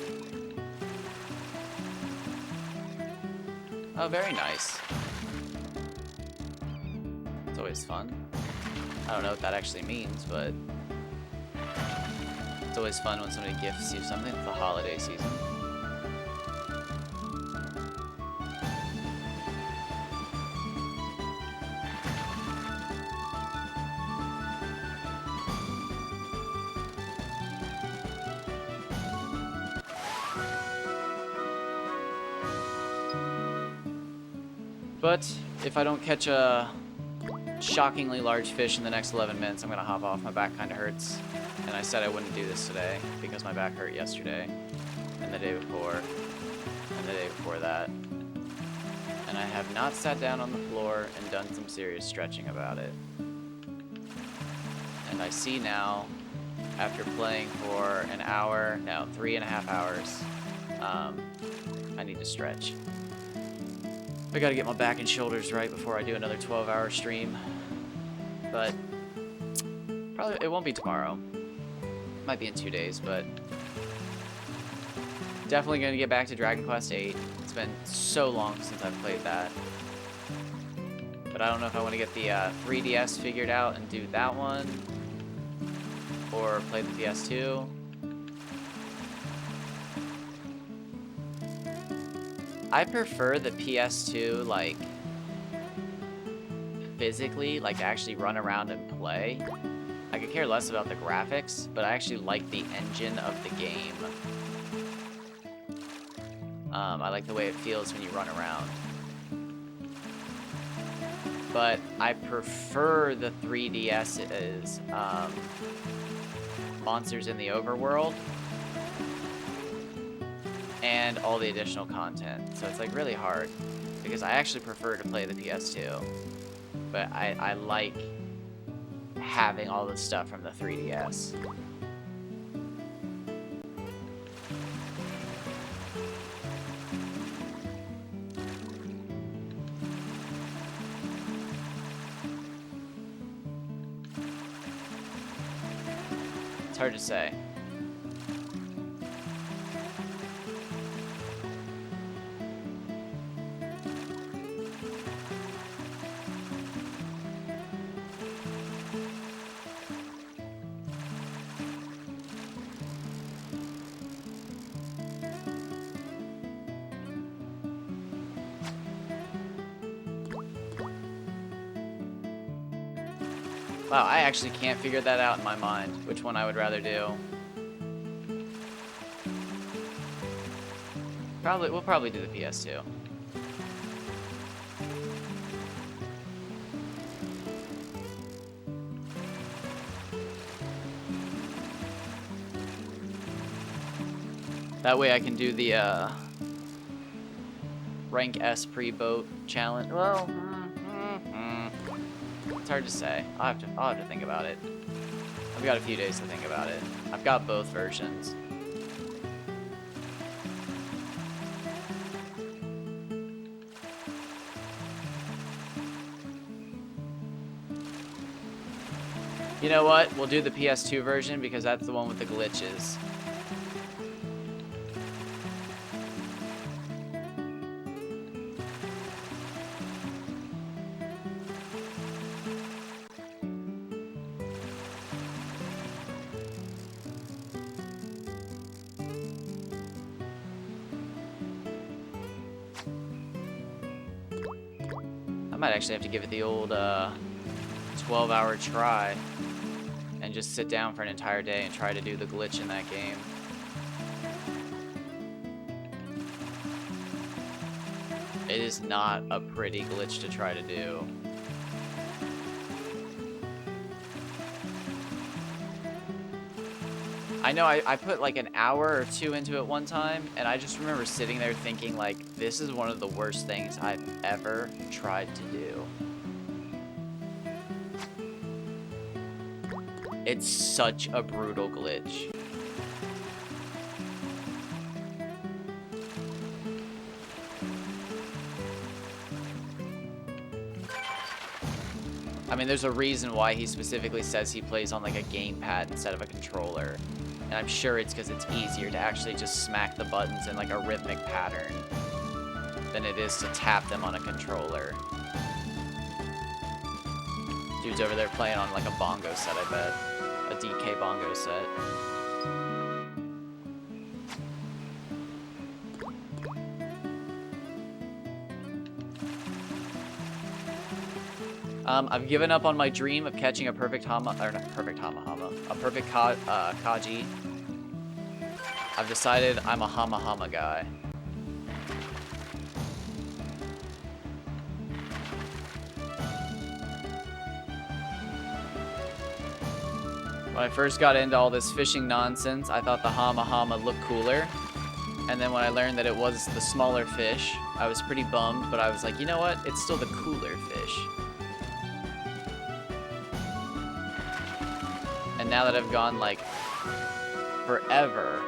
Oh, very nice. It's always fun. I don't know what that actually means, but it's always fun when somebody gifts you something. It's the holiday season. But if I don't catch a shockingly large fish in the next 11 minutes, I'm gonna hop off. My back kind of hurts. And I said I wouldn't do this today because my back hurt yesterday, and the day before, and the day before that. And I have not sat down on the floor and done some serious stretching about it. And I see now after playing for an hour, no, 3.5 hours. I need to stretch. I gotta get my back and shoulders right before I do another 12-hour stream. But probably it won't be tomorrow. Might be in 2 days, but definitely gonna get back to Dragon Quest VIII. It's been so long since I've played that. But I don't know if I want to get the 3DS figured out and do that one, or play the PS2. I prefer the PS2, like, physically, like, to actually run around and play. I could care less about the graphics, but I actually like the engine of the game. I like the way it feels when you run around. But I prefer the 3DS's Monsters in the Overworld and all the additional content. So it's like really hard because I actually prefer to play the PS2, but I like having all the stuff from the 3DS. It's hard to say. Wow, I actually can't figure that out in my mind, which one I would rather do. We'll probably do the PS2. That way I can do the rank S pre-boat challenge. Well, it's hard to say. I'll have to think about it. I've got a few days to think about it. I've got both versions. You know what? We'll do the PS2 version because that's the one with the glitches. I might actually have to give it the old 12-hour try and just sit down for an entire day and try to do the glitch in that game. It is not a pretty glitch to try to do. I know I put like an hour or two into it one time, and I just remember sitting there thinking like, this is one of the worst things I've ever tried to do. It's such a brutal glitch. I mean, there's a reason why he specifically says he plays on like a gamepad instead of a controller. And I'm sure it's because it's easier to actually just smack the buttons in like a rhythmic pattern than it is to tap them on a controller. Dude's over there playing on like a bongo set, I bet. A DK bongo set. I've given up on my dream of catching a perfect Kaji. I've decided I'm a Hama guy. When I first got into all this fishing nonsense, I thought the Hama looked cooler. And then when I learned that it was the smaller fish, I was pretty bummed, but I was like, you know what? It's still the cooler fish. And now that I've gone like forever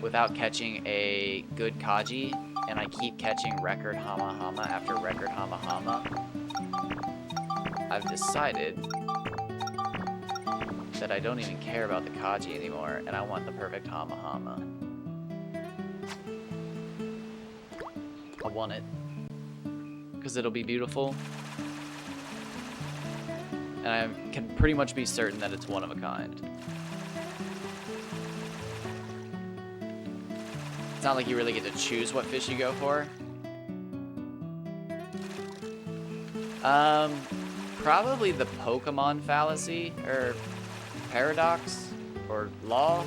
without catching a good Kaji, and I keep catching record Hama Hama after record Hama Hama, I've decided that I don't even care about the Kaji anymore, and I want the perfect Hama Hama. I want it. Because it'll be beautiful. And I can pretty much be certain that it's one of a kind. It's not like you really get to choose what fish you go for. Probably the Pokemon fallacy, or paradox, or law.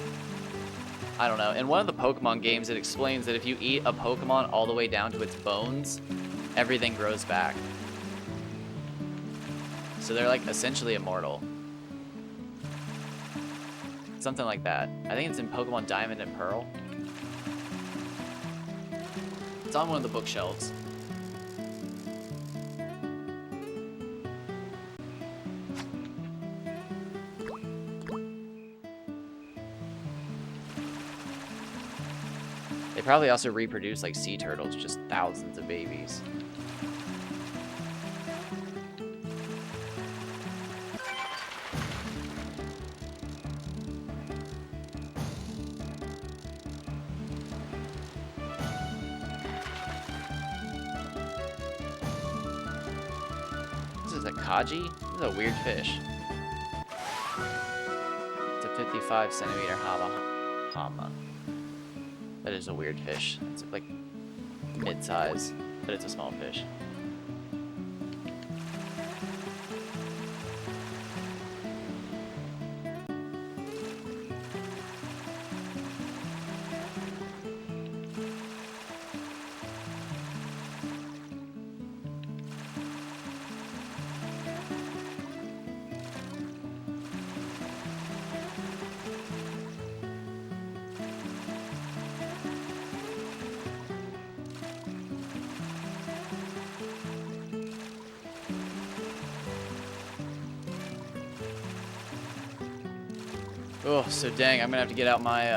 I don't know. In one of the Pokemon games, it explains that if you eat a Pokemon all the way down to its bones, everything grows back. So they're like essentially immortal. Something like that. I think it's in Pokemon Diamond and Pearl. It's on one of the bookshelves. They probably also reproduce like sea turtles, just thousands of babies. This is a Kaji? This is a weird fish. It's a 55 centimeter Hama. That is a weird fish. It's like mid-size, but it's a small fish. Oh, so dang, I'm gonna have to get out my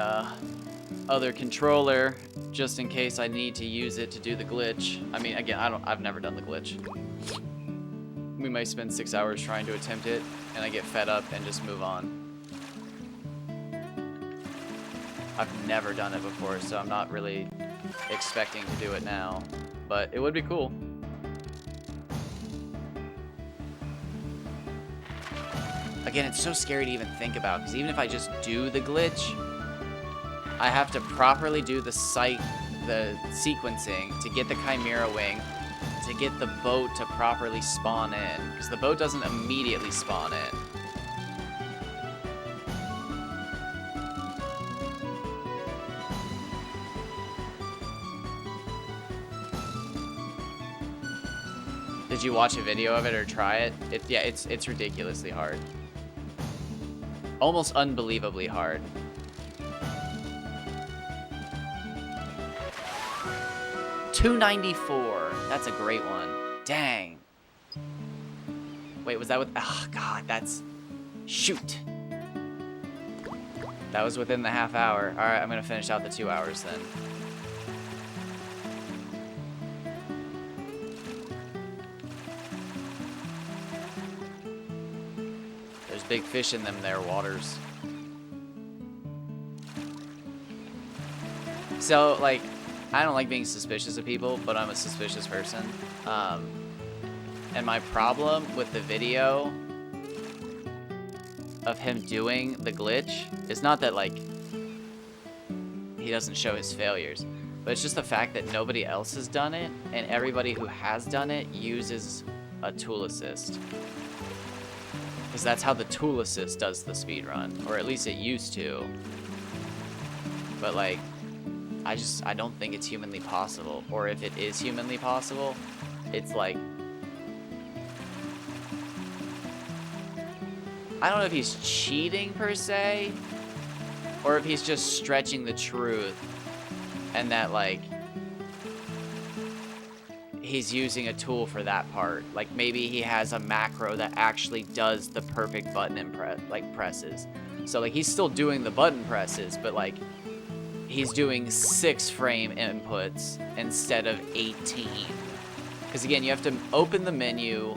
other controller just in case I need to use it to do the glitch. I mean, again, I've never done the glitch. We might spend 6 hours trying to attempt it, and I get fed up and just move on. I've never done it before, so I'm not really expecting to do it now, but it would be cool. Again, it's so scary to even think about, because even if I just do the glitch, I have to properly do the sequencing to get the Chimera Wing, to get the boat to properly spawn in, because the boat doesn't immediately spawn in. Did you watch a video of it or try it? Yeah, it's ridiculously hard. Almost unbelievably hard. $294. That's a great one. Dang. Wait, was that with... Oh, God, that's... Shoot. That was within the half hour. All right, I'm going to finish out the 2 hours then. Big fish in them there waters. So, like, I don't like being suspicious of people, but I'm a suspicious person. And my problem with the video of him doing the glitch is not that, like, he doesn't show his failures, but it's just the fact that nobody else has done it, and everybody who has done it uses a tool assist. Because that's how the tool assist does the speedrun, or at least it used to. But like, I don't think it's humanly possible. Or if it is humanly possible, it's like, I don't know if he's cheating per se, or if he's just stretching the truth, and that like, he's using a tool for that part. Like maybe he has a macro that actually does the perfect button presses. So like he's still doing the button presses, but like he's doing 6 frame inputs instead of 18. Because again, you have to open the menu,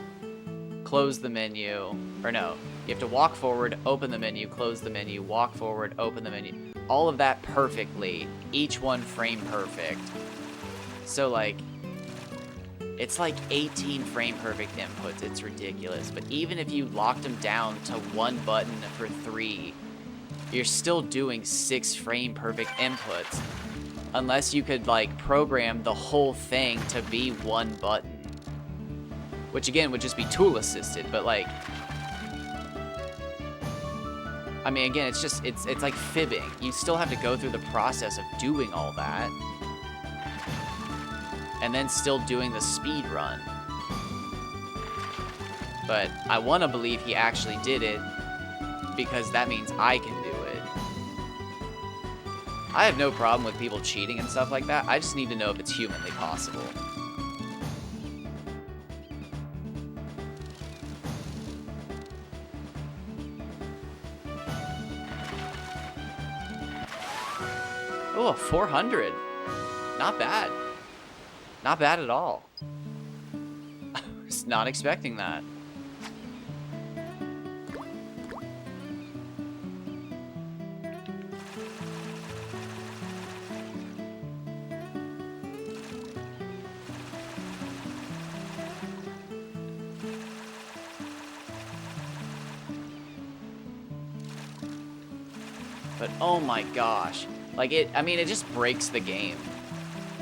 close the menu, or no, you have to walk forward, open the menu, close the menu, walk forward, open the menu. All of that perfectly, each one frame perfect. So like, it's like 18 frame perfect inputs. It's ridiculous. But even if you locked them down to 1 button for 3, you're still doing 6 frame perfect inputs. Unless you could like program the whole thing to be 1 button. Which again would just be tool assisted, but like, I mean, again, it's like fibbing. You still have to go through the process of doing all that. And then still doing the speed run. But I want to believe he actually did it because that means I can do it. I have no problem with people cheating and stuff like that. I just need to know if it's humanly possible. Oh, 400. Not bad. Not bad at all. I was not expecting that. But oh my gosh. Like I mean, it just breaks the game.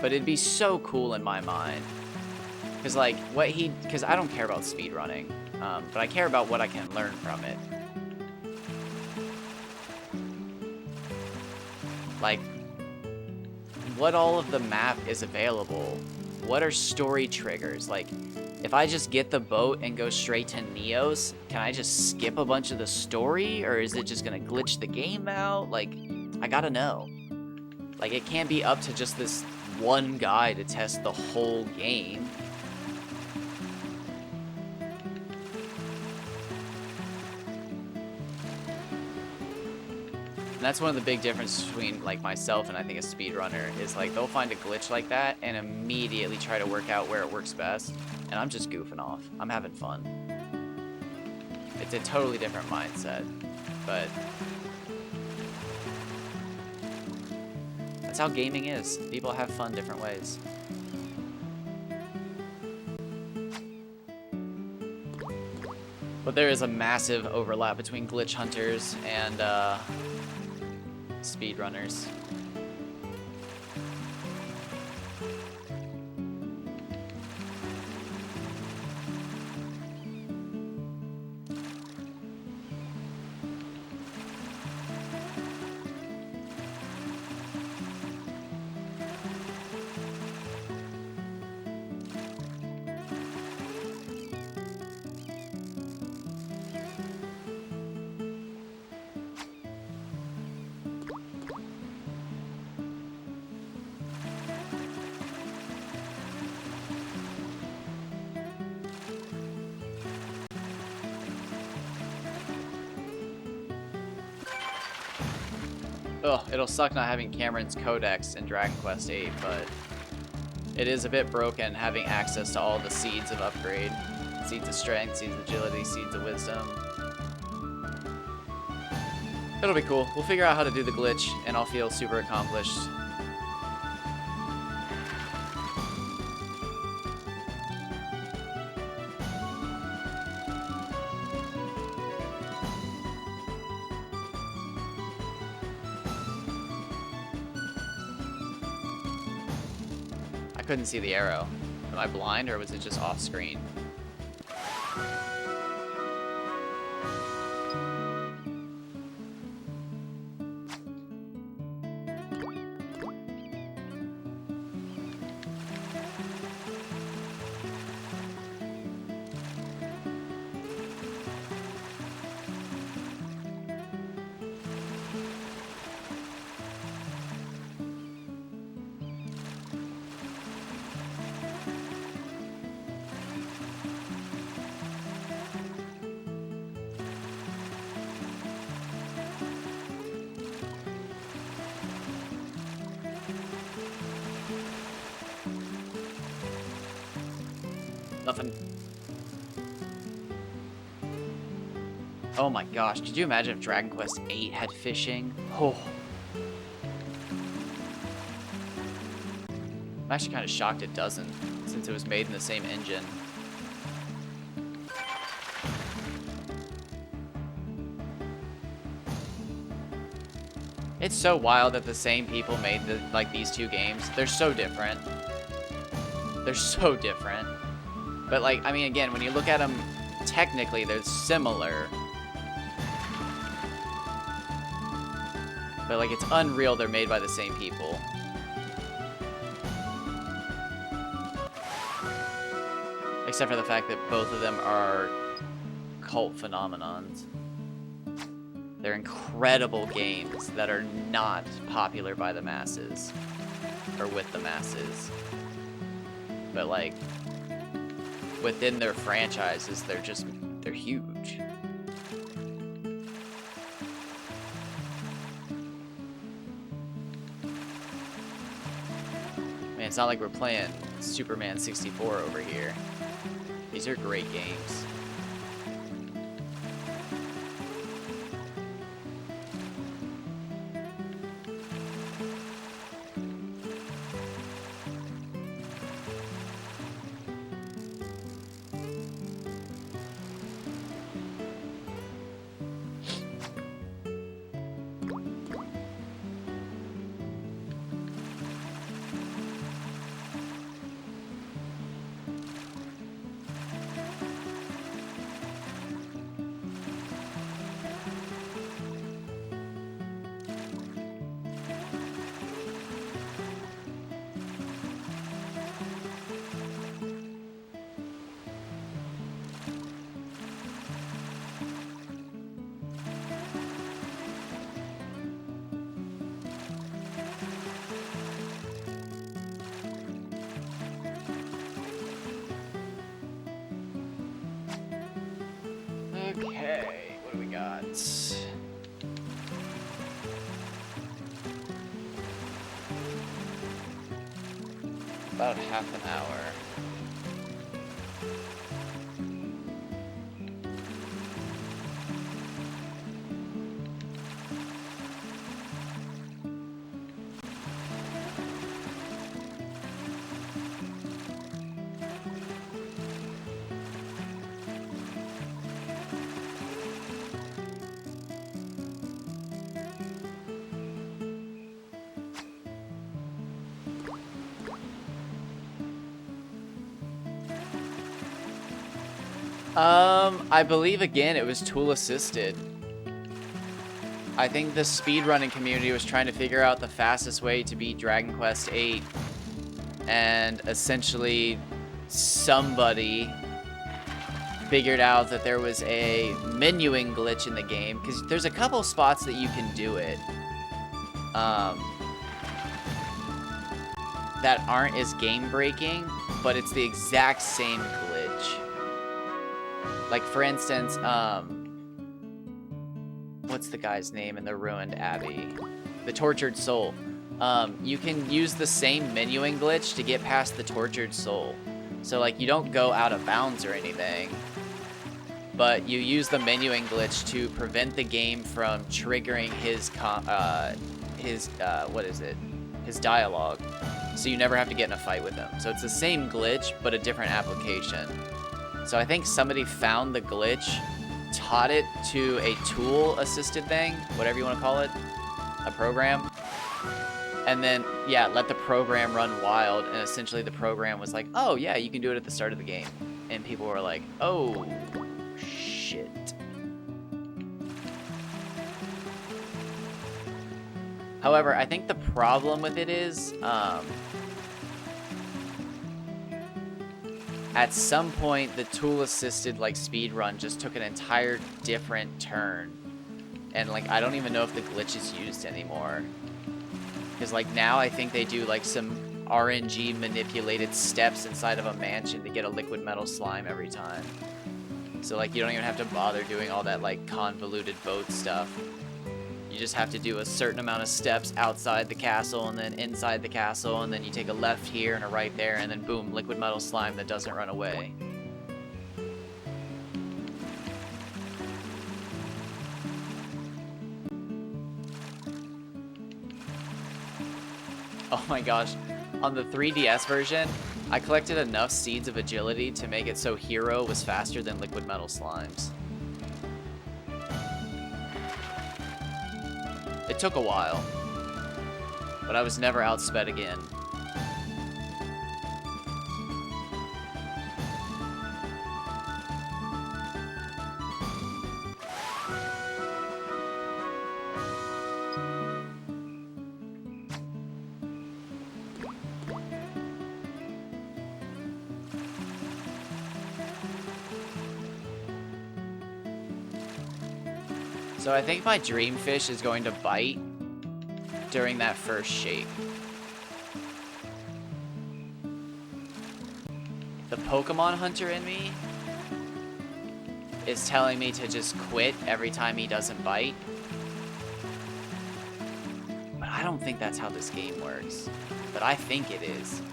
But it'd be so cool in my mind. Because like, because I don't care about speedrunning. But I care about what I can learn from it. Like, what all of the map is available. What are story triggers? Like, if I just get the boat and go straight to Neos, can I just skip a bunch of the story? Or is it just gonna glitch the game out? Like, I gotta know. Like, it can't be up to just this one guy to test the whole game. And that's one of the big differences between like myself and I think a speedrunner is like they'll find a glitch like that and immediately try to work out where it works best. And I'm just goofing off. I'm having fun. It's a totally different mindset, but that's how gaming is. People have fun different ways. But there is a massive overlap between glitch hunters and speedrunners. Ugh, it'll suck not having Cameron's Codex in Dragon Quest VIII, but it is a bit broken having access to all the seeds of upgrade. Seeds of strength, seeds of agility, seeds of wisdom. It'll be cool. We'll figure out how to do the glitch, and I'll feel super accomplished. I couldn't see the arrow. Am I blind, or was it just off screen? Nothing. Oh my gosh, could you imagine if Dragon Quest VIII had fishing? Oh. I'm actually kind of shocked it doesn't, since it was made in the same engine. It's so wild that the same people made these two games. They're so different. They're so different. But like, I mean, again, when you look at them, technically they're similar. But like, it's unreal they're made by the same people. Except for the fact that both of them are cult phenomenons. They're incredible games that are not popular by the masses. Or with the masses. But like, within their franchises, they're huge. Man, it's not like we're playing Superman 64 over here. These are great games. Okay, what do we got? About half an hour. I believe again it was tool assisted. I think the speedrunning community was trying to figure out the fastest way to beat Dragon Quest VIII, and essentially somebody figured out that there was a menuing glitch in the game, because there's a couple spots that you can do it that aren't as game breaking, but it's the exact same glitch. Like, for instance, what's the guy's name in the Ruined Abbey? The Tortured Soul. You can use the same menuing glitch to get past the Tortured Soul. So, like, you don't go out of bounds or anything, but you use the menuing glitch to prevent the game from triggering his dialogue. So you never have to get in a fight with him. So it's the same glitch, but a different application. So I think somebody found the glitch, taught it to a tool-assisted thing, whatever you want to call it, a program, and then, yeah, let the program run wild, and essentially the program was like, oh, yeah, you can do it at the start of the game. And people were like, oh, shit. However, I think the problem with it is, at some point, the tool-assisted, like, speedrun just took an entire different turn. And, like, I don't even know if the glitch is used anymore. Because, like, now I think they do, like, some RNG manipulated steps inside of a mansion to get a liquid metal slime every time. So, like, you don't even have to bother doing all that, like, convoluted boat stuff. You just have to do a certain amount of steps outside the castle and then inside the castle, and then you take a left here and a right there, and then boom, liquid metal slime that doesn't run away. Oh my gosh. On the 3DS version, I collected enough Seeds of Agility to make it so Hero was faster than Liquid Metal Slimes. It took a while, but I was never outsped again. So I think my dream fish is going to bite during that first shake. The Pokemon Hunter in me is telling me to just quit every time he doesn't bite. But I don't think that's how this game works. But I think it is.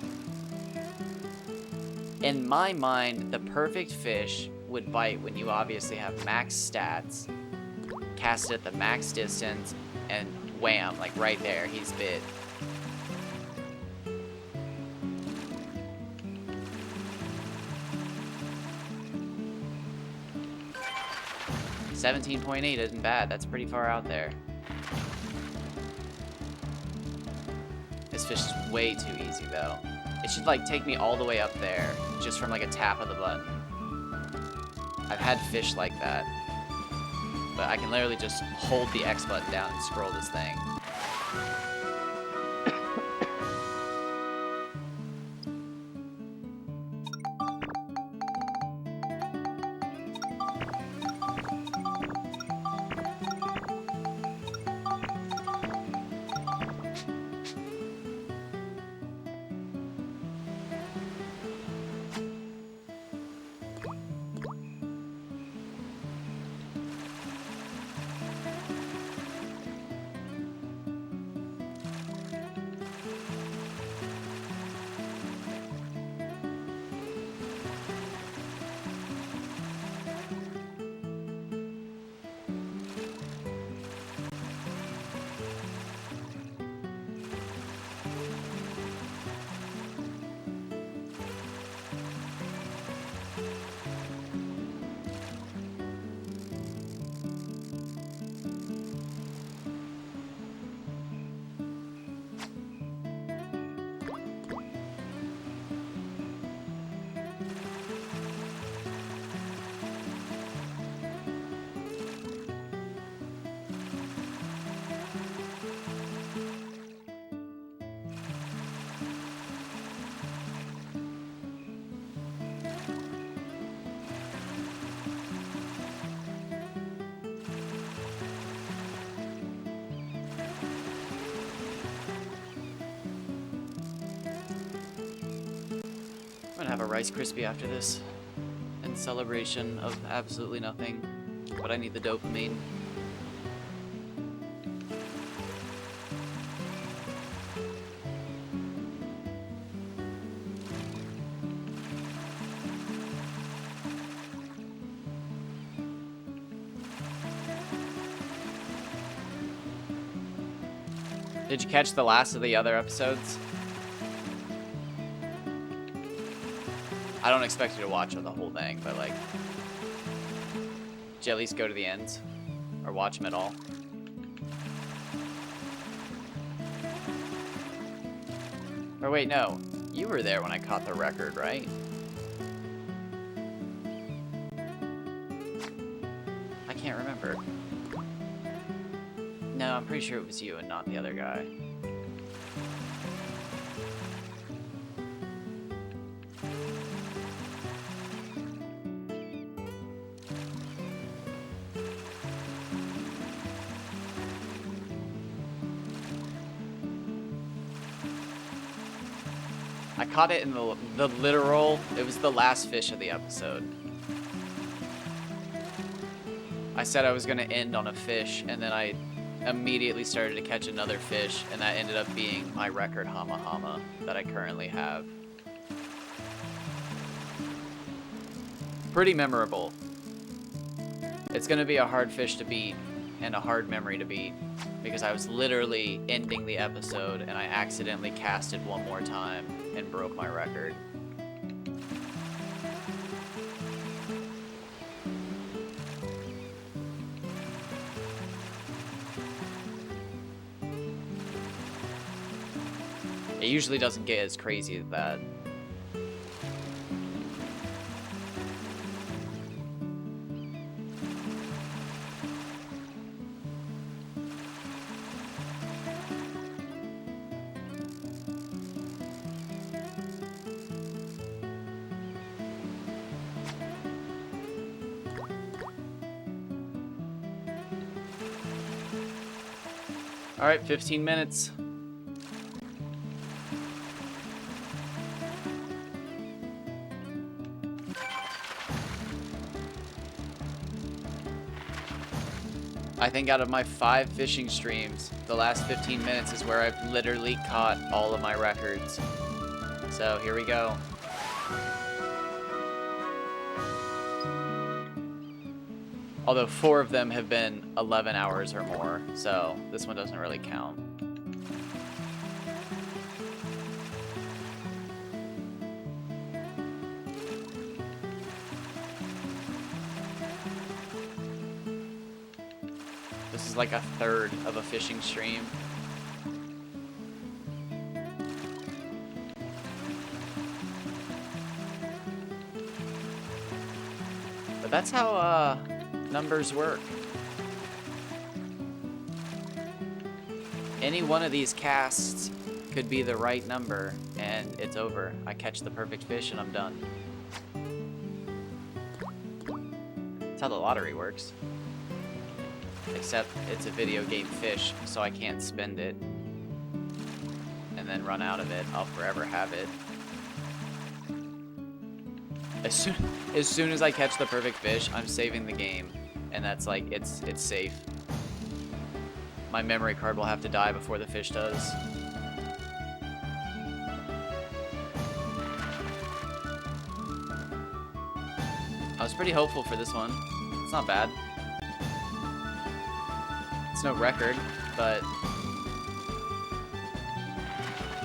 In my mind, the perfect fish would bite when you obviously have max stats, cast it at the max distance, and wham, like right there, he's bit. $17.8 isn't bad, that's pretty far out there. This fish is way too easy though. It should like take me all the way up there, just from like a tap of the button. I've had fish like that. But I can literally just hold the X button down and scroll this thing. I'm gonna have a Rice Krispie after this, in celebration of absolutely nothing, but I need the dopamine. Did you catch the last of the other episodes? I don't expect you to watch the whole thing, but like, did you at least go to the ends? Or watch them at all? Or wait, no. You were there when I caught the record, right? I can't remember. No, I'm pretty sure it was you and not the other guy. I caught it in the literal, it was the last fish of the episode. I said I was going to end on a fish, and then I immediately started to catch another fish, and that ended up being my record Hama Hama that I currently have. Pretty memorable. It's going to be a hard fish to beat and a hard memory to beat because I was literally ending the episode and I accidentally casted one more time and broke my record. It usually doesn't get as crazy as that. All right, 15 minutes. I think out of my 5 fishing streams, the last 15 minutes is where I've literally caught all of my records. So here we go. Although 4 of them have been 11 hours or more, so this one doesn't really count. This is like a third of a fishing stream. But that's how numbers work. Any one of these casts could be the right number and it's over. I catch the perfect fish and I'm done. That's how the lottery works. Except it's a video game fish, so I can't spend it and then run out of it. I'll forever have it. As soon as I catch the perfect fish, I'm saving the game, and that's like it's safe. My memory card will have to die before the fish does. I was pretty hopeful for this one. It's not bad. It's no record, but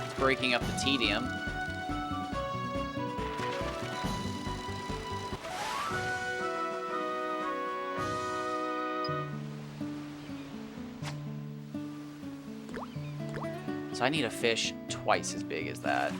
it's breaking up the tedium. So I need a fish twice as big as that.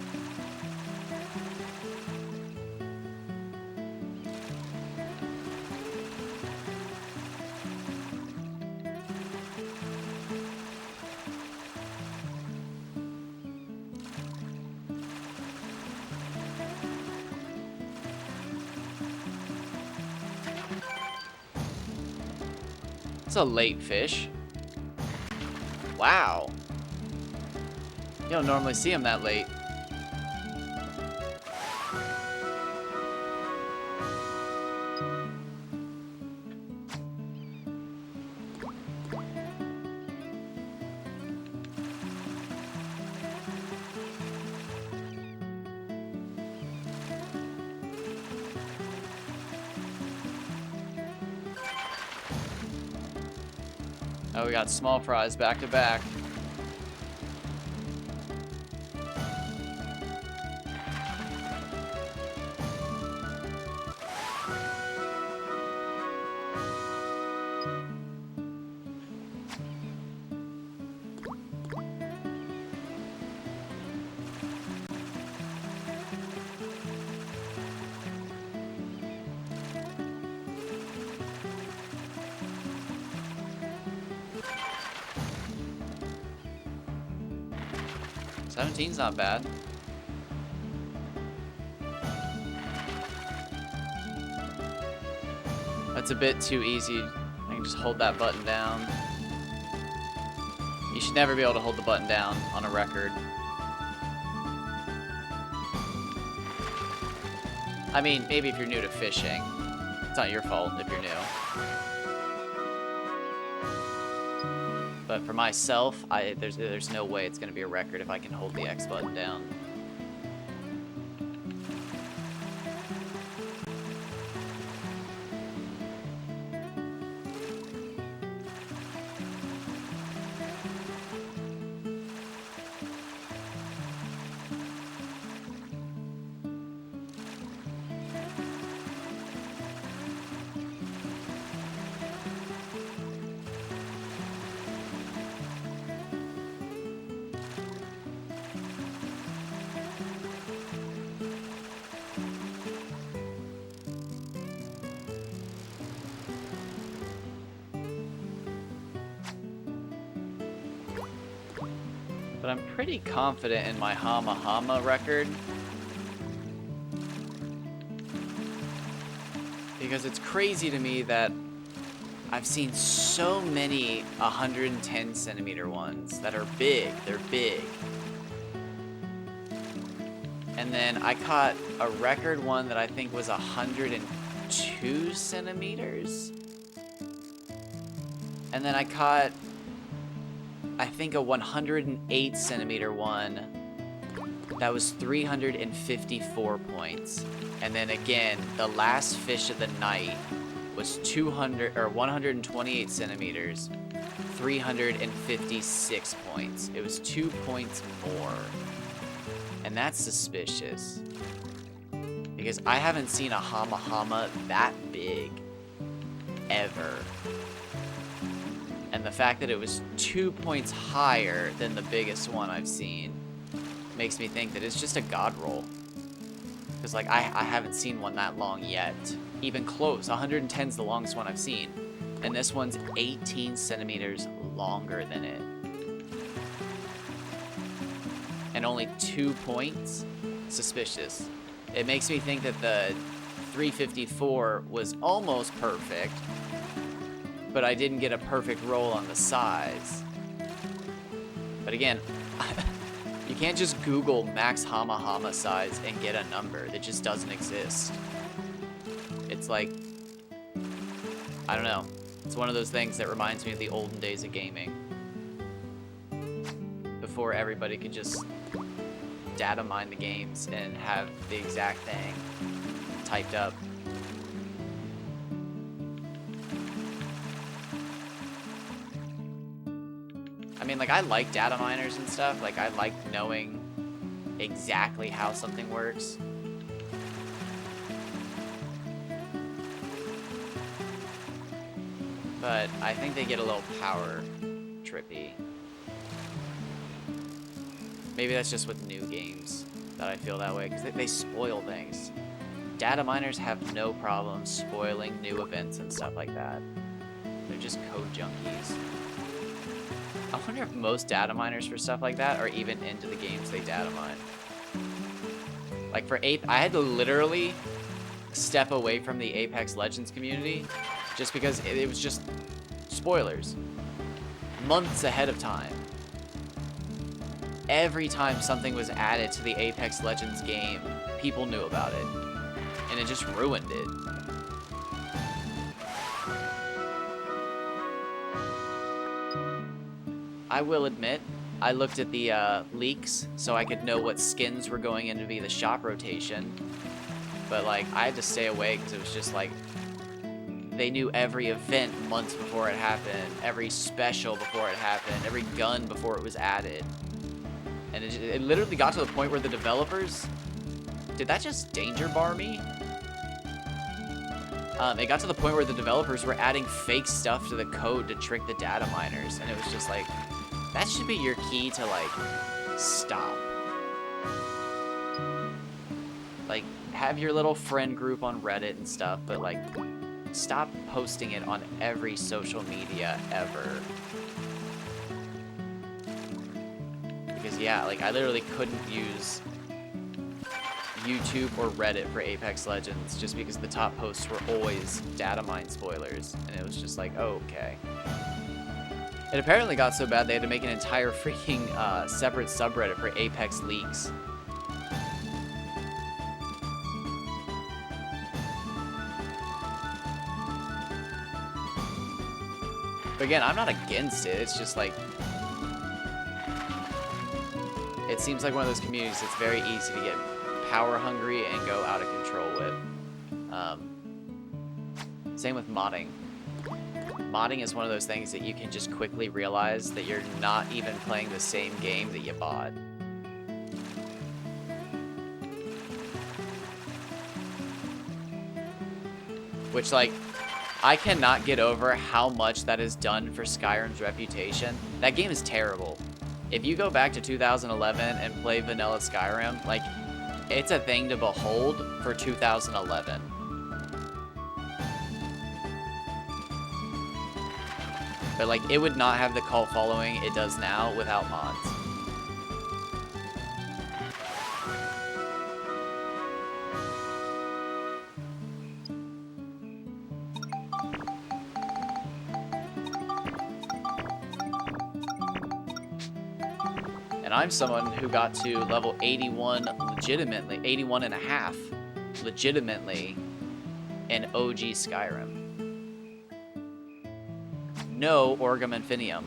It's a late fish. Wow. You don't normally see them that late. Oh, we got small fries back to back. $17's not bad. That's a bit too easy. I can just hold that button down. You should never be able to hold the button down on a record. I mean, maybe if you're new to fishing. It's not your fault if you're new. But for myself, there's no way it's going to be a record if I can hold the X button down. But I'm pretty confident in my Hama Hama record. Because it's crazy to me that I've seen so many 110 centimeter ones that are big. They're big. And then I caught a record one that I think was 102 centimeters. And then I caught, I think, a 108 centimeter one that was 354 points. And then again, the last fish of the night was 128 centimeters, 356 points. It was 2 points more. And that's suspicious. Because I haven't seen a Hama Hama that big ever. And the fact that it was 2 points higher than the biggest one I've seen makes me think that it's just a god roll. Because, like, I haven't seen one that long yet. Even close. 110's the longest one I've seen. And this one's 18 centimeters longer than it. And only 2 points? Suspicious. It makes me think that the 354 was almost perfect, but I didn't get a perfect roll on the size. But again, you can't just Google max Hama Hama size and get a number. It just doesn't exist. It's like, I don't know. It's one of those things that reminds me of the olden days of gaming. Before everybody could just data mine the games and have the exact thing typed up. I mean, like, I like data miners and stuff. Like, I like knowing exactly how something works. But I think they get a little power trippy. Maybe that's just with new games that I feel that way, because they spoil things. Data miners have no problem spoiling new events and stuff like that. They're just code junkies. I wonder if most data miners for stuff like that are even into the games they data mine. Like for I had to literally step away from the Apex Legends community just because it was just spoilers. Months ahead of time. Every time something was added to the Apex Legends game, people knew about it. And it just ruined it. I will admit, I looked at the leaks so I could know what skins were going in to be the shop rotation. But like, I had to stay away because it was just like, they knew every event months before it happened, every special before it happened, every gun before it was added. And it literally got to the point where the developers... Did that just danger bar me? It got to the point where the developers were adding fake stuff to the code to trick the data miners. And it was just like, that should be your key to, like, stop. Like, have your little friend group on Reddit and stuff, but, like, stop posting it on every social media ever. Because, yeah, like, I literally couldn't use YouTube or Reddit for Apex Legends just because the top posts were always data mine spoilers. And it was just like, oh, okay. It apparently got so bad they had to make an entire freaking separate subreddit for Apex leaks. But again, I'm not against it. It's just like, it seems like one of those communities that's very easy to get power hungry and go out of control with. Same with modding. Modding is one of those things that you can just quickly realize that you're not even playing the same game that you bought. Which, like, I cannot get over how much that is done for Skyrim's reputation. That game is terrible. If you go back to 2011 and play vanilla Skyrim, like, it's a thing to behold for 2011. But, like, it would not have the cult following it does now without mods. And I'm someone who got to level 81 legitimately, 81 and a half legitimately in OG Skyrim. No Orgum Infinium.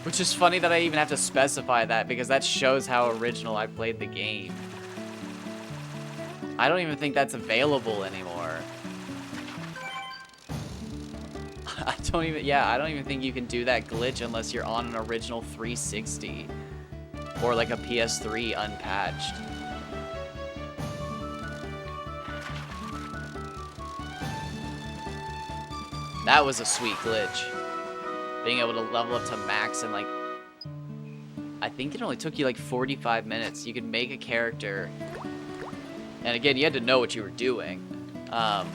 Which is funny that I even have to specify that, because that shows how original I played the game. I don't even think that's available anymore. I don't even think you can do that glitch unless you're on an original 360 or like a PS3 unpatched. That was a sweet glitch. Being able to level up to max in like, I think it only took you like 45 minutes. You could make a character, and again, you had to know what you were doing,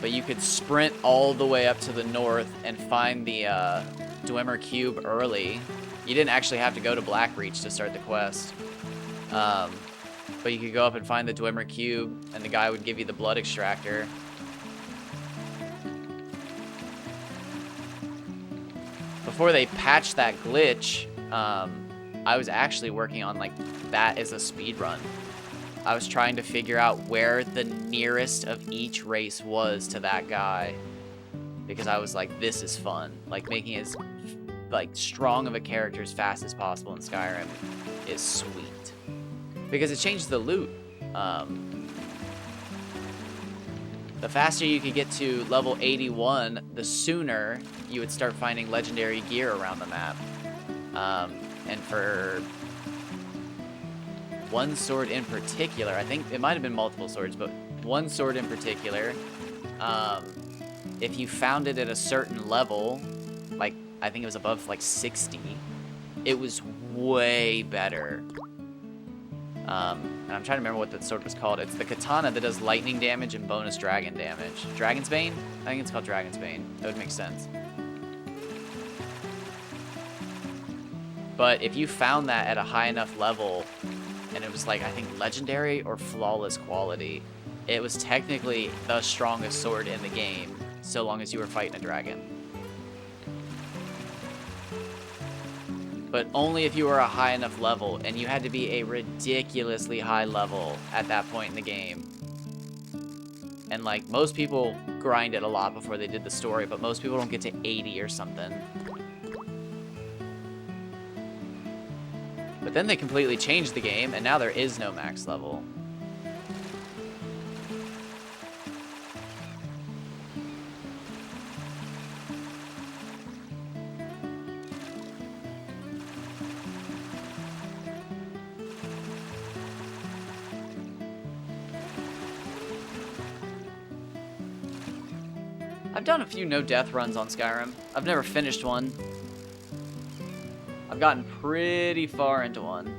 but you could sprint all the way up to the north and find the Dwemer Cube early. You didn't actually have to go to Blackreach to start the quest, but you could go up and find the Dwemer Cube, and the guy would give you the blood extractor. Before they patched that glitch, I was actually working on like that as a speed run. I was trying to figure out where the nearest of each race was to that guy, because I was like, this is fun. Like, making as like strong of a character as fast as possible in Skyrim is sweet, because it changes the loot. The faster you could get to level 81, the sooner you would start finding legendary gear around the map. And for one sword in particular, I think it might have been multiple swords, but one sword in particular, if you found it at a certain level, like I think it was above like 60, it was way better. And I'm trying to remember what that sword was called. It's the katana that does lightning damage and bonus dragon damage. Dragon's Bane? I think it's called Dragon's Bane. That would make sense. But if you found that at a high enough level, and it was like, I think, legendary or flawless quality, it was technically the strongest sword in the game, so long as you were fighting a dragon. But only if you were a high enough level, and you had to be a ridiculously high level at that point in the game. And like, most people grind it a lot before they did the story, but most people don't get to 80 or something. But then they completely changed the game, and now there is no max level. I've done a few no-death runs on Skyrim. I've never finished one. I've gotten pretty far into one.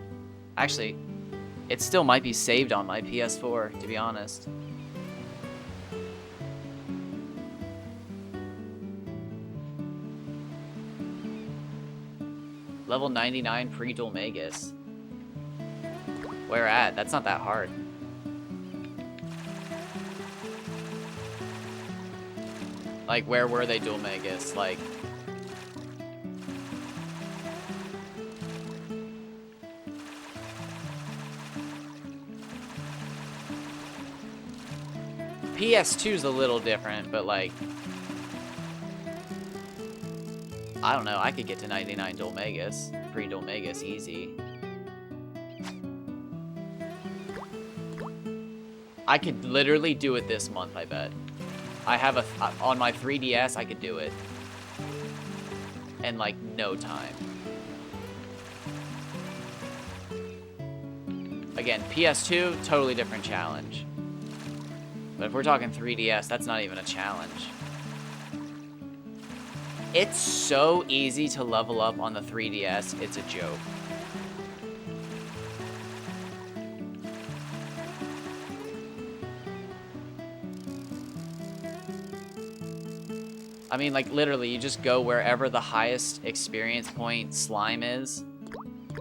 Actually, it still might be saved on my PS4, to be honest. Level 99 pre-Dulmagus. Where at? That's not that hard. Like, where were they, Dulmagus? Like... PS2's a little different, but like... I don't know, I could get to 99 Dulmagus. Pre-Dulmagus, easy. I could literally do it this month, I bet. I have a... on my 3DS, I could do it. In, like, no time. Again, PS2, totally different challenge. But if we're talking 3DS, that's not even a challenge. It's so easy to level up on the 3DS, it's a joke. I mean, like, literally, you just go wherever the highest experience point slime is.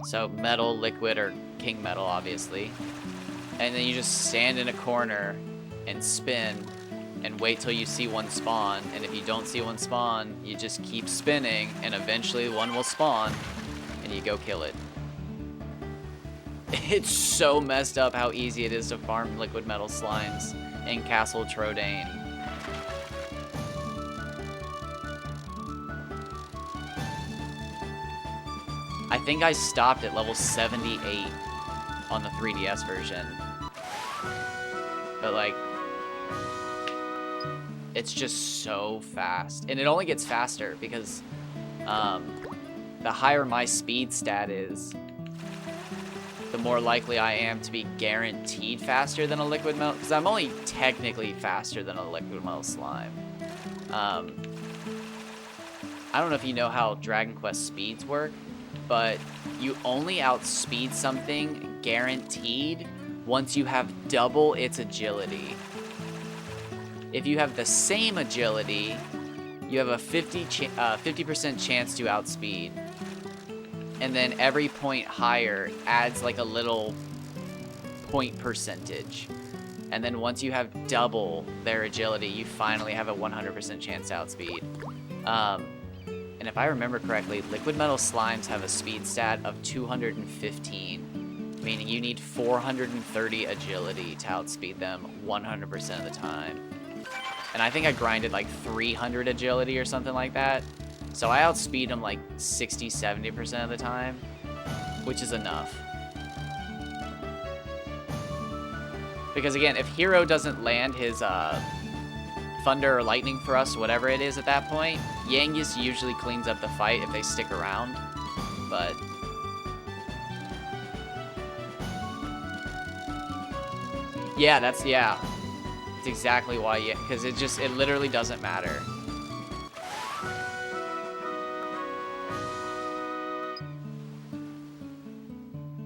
So, metal, liquid, or king metal, obviously. And then you just stand in a corner and spin and wait till you see one spawn, and if you don't see one spawn, you just keep spinning, and eventually one will spawn, and you go kill it. It's so messed up how easy it is to farm liquid metal slimes in Castle Trodain. I think I stopped at level 78 on the 3DS version. But like, it's just so fast. And it only gets faster because the higher my speed stat is, the more likely I am to be guaranteed faster than a liquid metal, because I'm only technically faster than a liquid metal slime. I don't know if you know how Dragon Quest speeds work, but you only outspeed something guaranteed once you have double its agility. If you have the same agility, you have a 50% chance to outspeed. And then every point higher adds like a little point percentage. And then once you have double their agility, you finally have a 100% chance to outspeed. And if I remember correctly, liquid metal slimes have a speed stat of 215, meaning you need 430 agility to outspeed them 100% of the time. And I think I grinded like 300 agility or something like that. So I outspeed them like 60-70% of the time, which is enough. Because again, if Hero doesn't land his Thunder or Lightning Thrust, whatever it is at that point, Yangus usually cleans up the fight if they stick around. But yeah, that's exactly why, because it literally doesn't matter.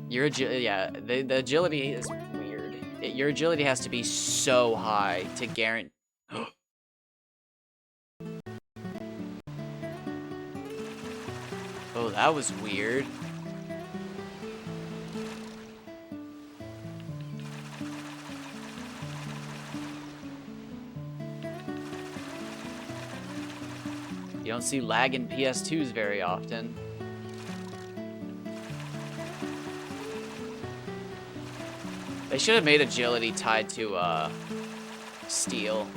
Your the agility is weird. Your agility has to be so high to guarantee. Oh, that was weird. You don't see lag in PS2s very often. They should have made agility tied to steel.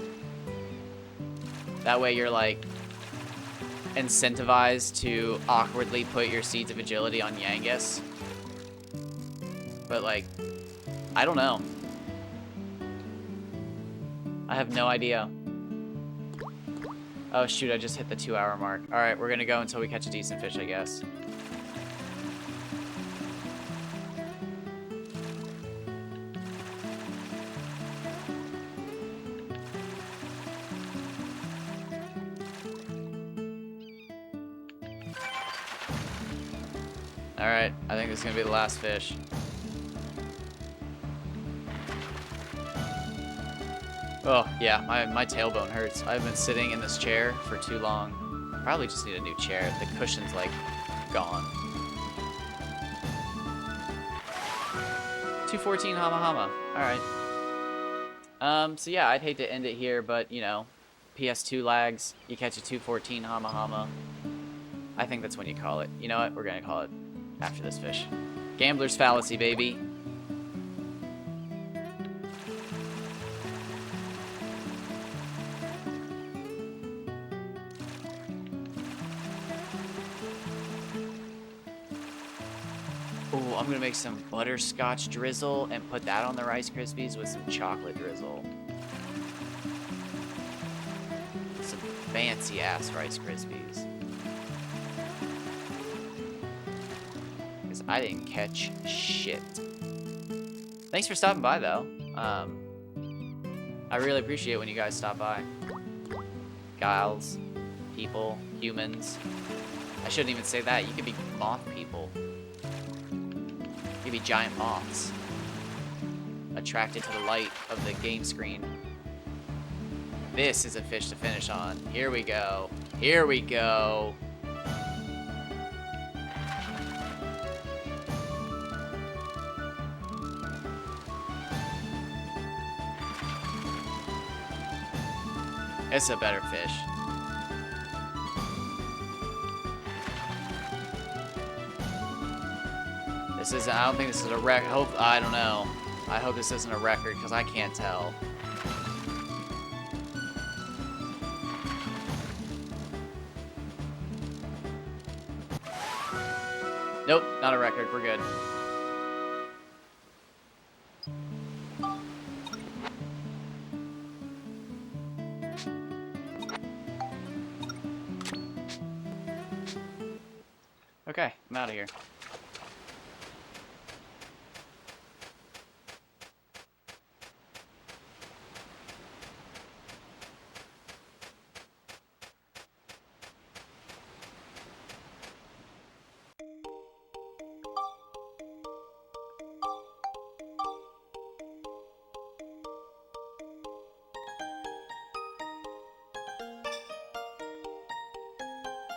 That way you're like incentivized to awkwardly put your Seeds of Agility on Yangus. But like, I don't know. I have no idea. Oh shoot, I just hit the 2-hour mark. Alright, we're gonna go until we catch a decent fish, I guess. Alright, I think this is gonna be the last fish. Oh, yeah, my tailbone hurts. I've been sitting in this chair for too long. Probably just need a new chair. The cushion's, like, gone. 214 Hama Hama. Alright. So yeah, I'd hate to end it here, but, you know, PS2 lags, you catch a 214 Hama Hama. I think that's when you call it. You know what? We're gonna call it after this fish. Gambler's Fallacy, baby. Oh, I'm gonna make some butterscotch drizzle and put that on the Rice Krispies with some chocolate drizzle. Some fancy ass Rice Krispies. Because I didn't catch shit. Thanks for stopping by though. I really appreciate when you guys stop by. Giles, people, humans. I shouldn't even say that. You could be moth people. You could be giant moths. Attracted to the light of the game screen. This is a fish to finish on. Here we go. Here we go. It's a better fish. This isn't, I don't think this is a record. I don't know. I hope this isn't a record because I can't tell. Nope, not a record. We're good. Okay, I'm out of here.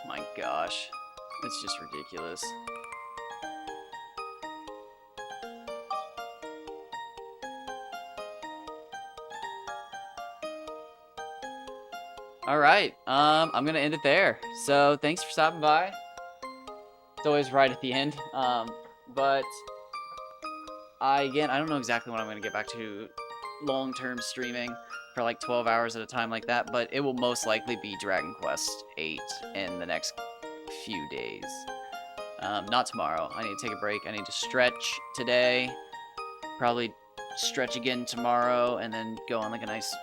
My gosh, it's just ridiculous. All right, I'm gonna end it there. So thanks for stopping by. It's always right at the end. But I don't know exactly when I'm gonna get back to long-term streaming for like 12 hours at a time like that, but it will most likely be Dragon Quest VIII in the next few days. Not tomorrow. I need to take a break. I need to stretch today. Probably stretch again tomorrow, and then go on like a nice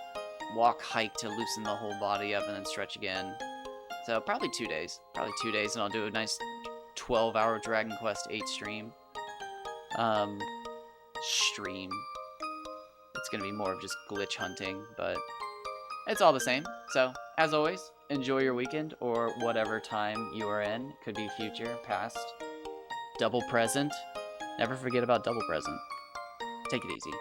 walk hike to loosen the whole body up, and then stretch again. So probably 2 days. Probably 2 days, and I'll do a nice 12-hour Dragon Quest VIII stream. It's gonna be more of just glitch hunting, but it's all the same. So, as always, enjoy your weekend, or whatever time you are in. Could be future, past, double present. Never forget about double present. Take it easy.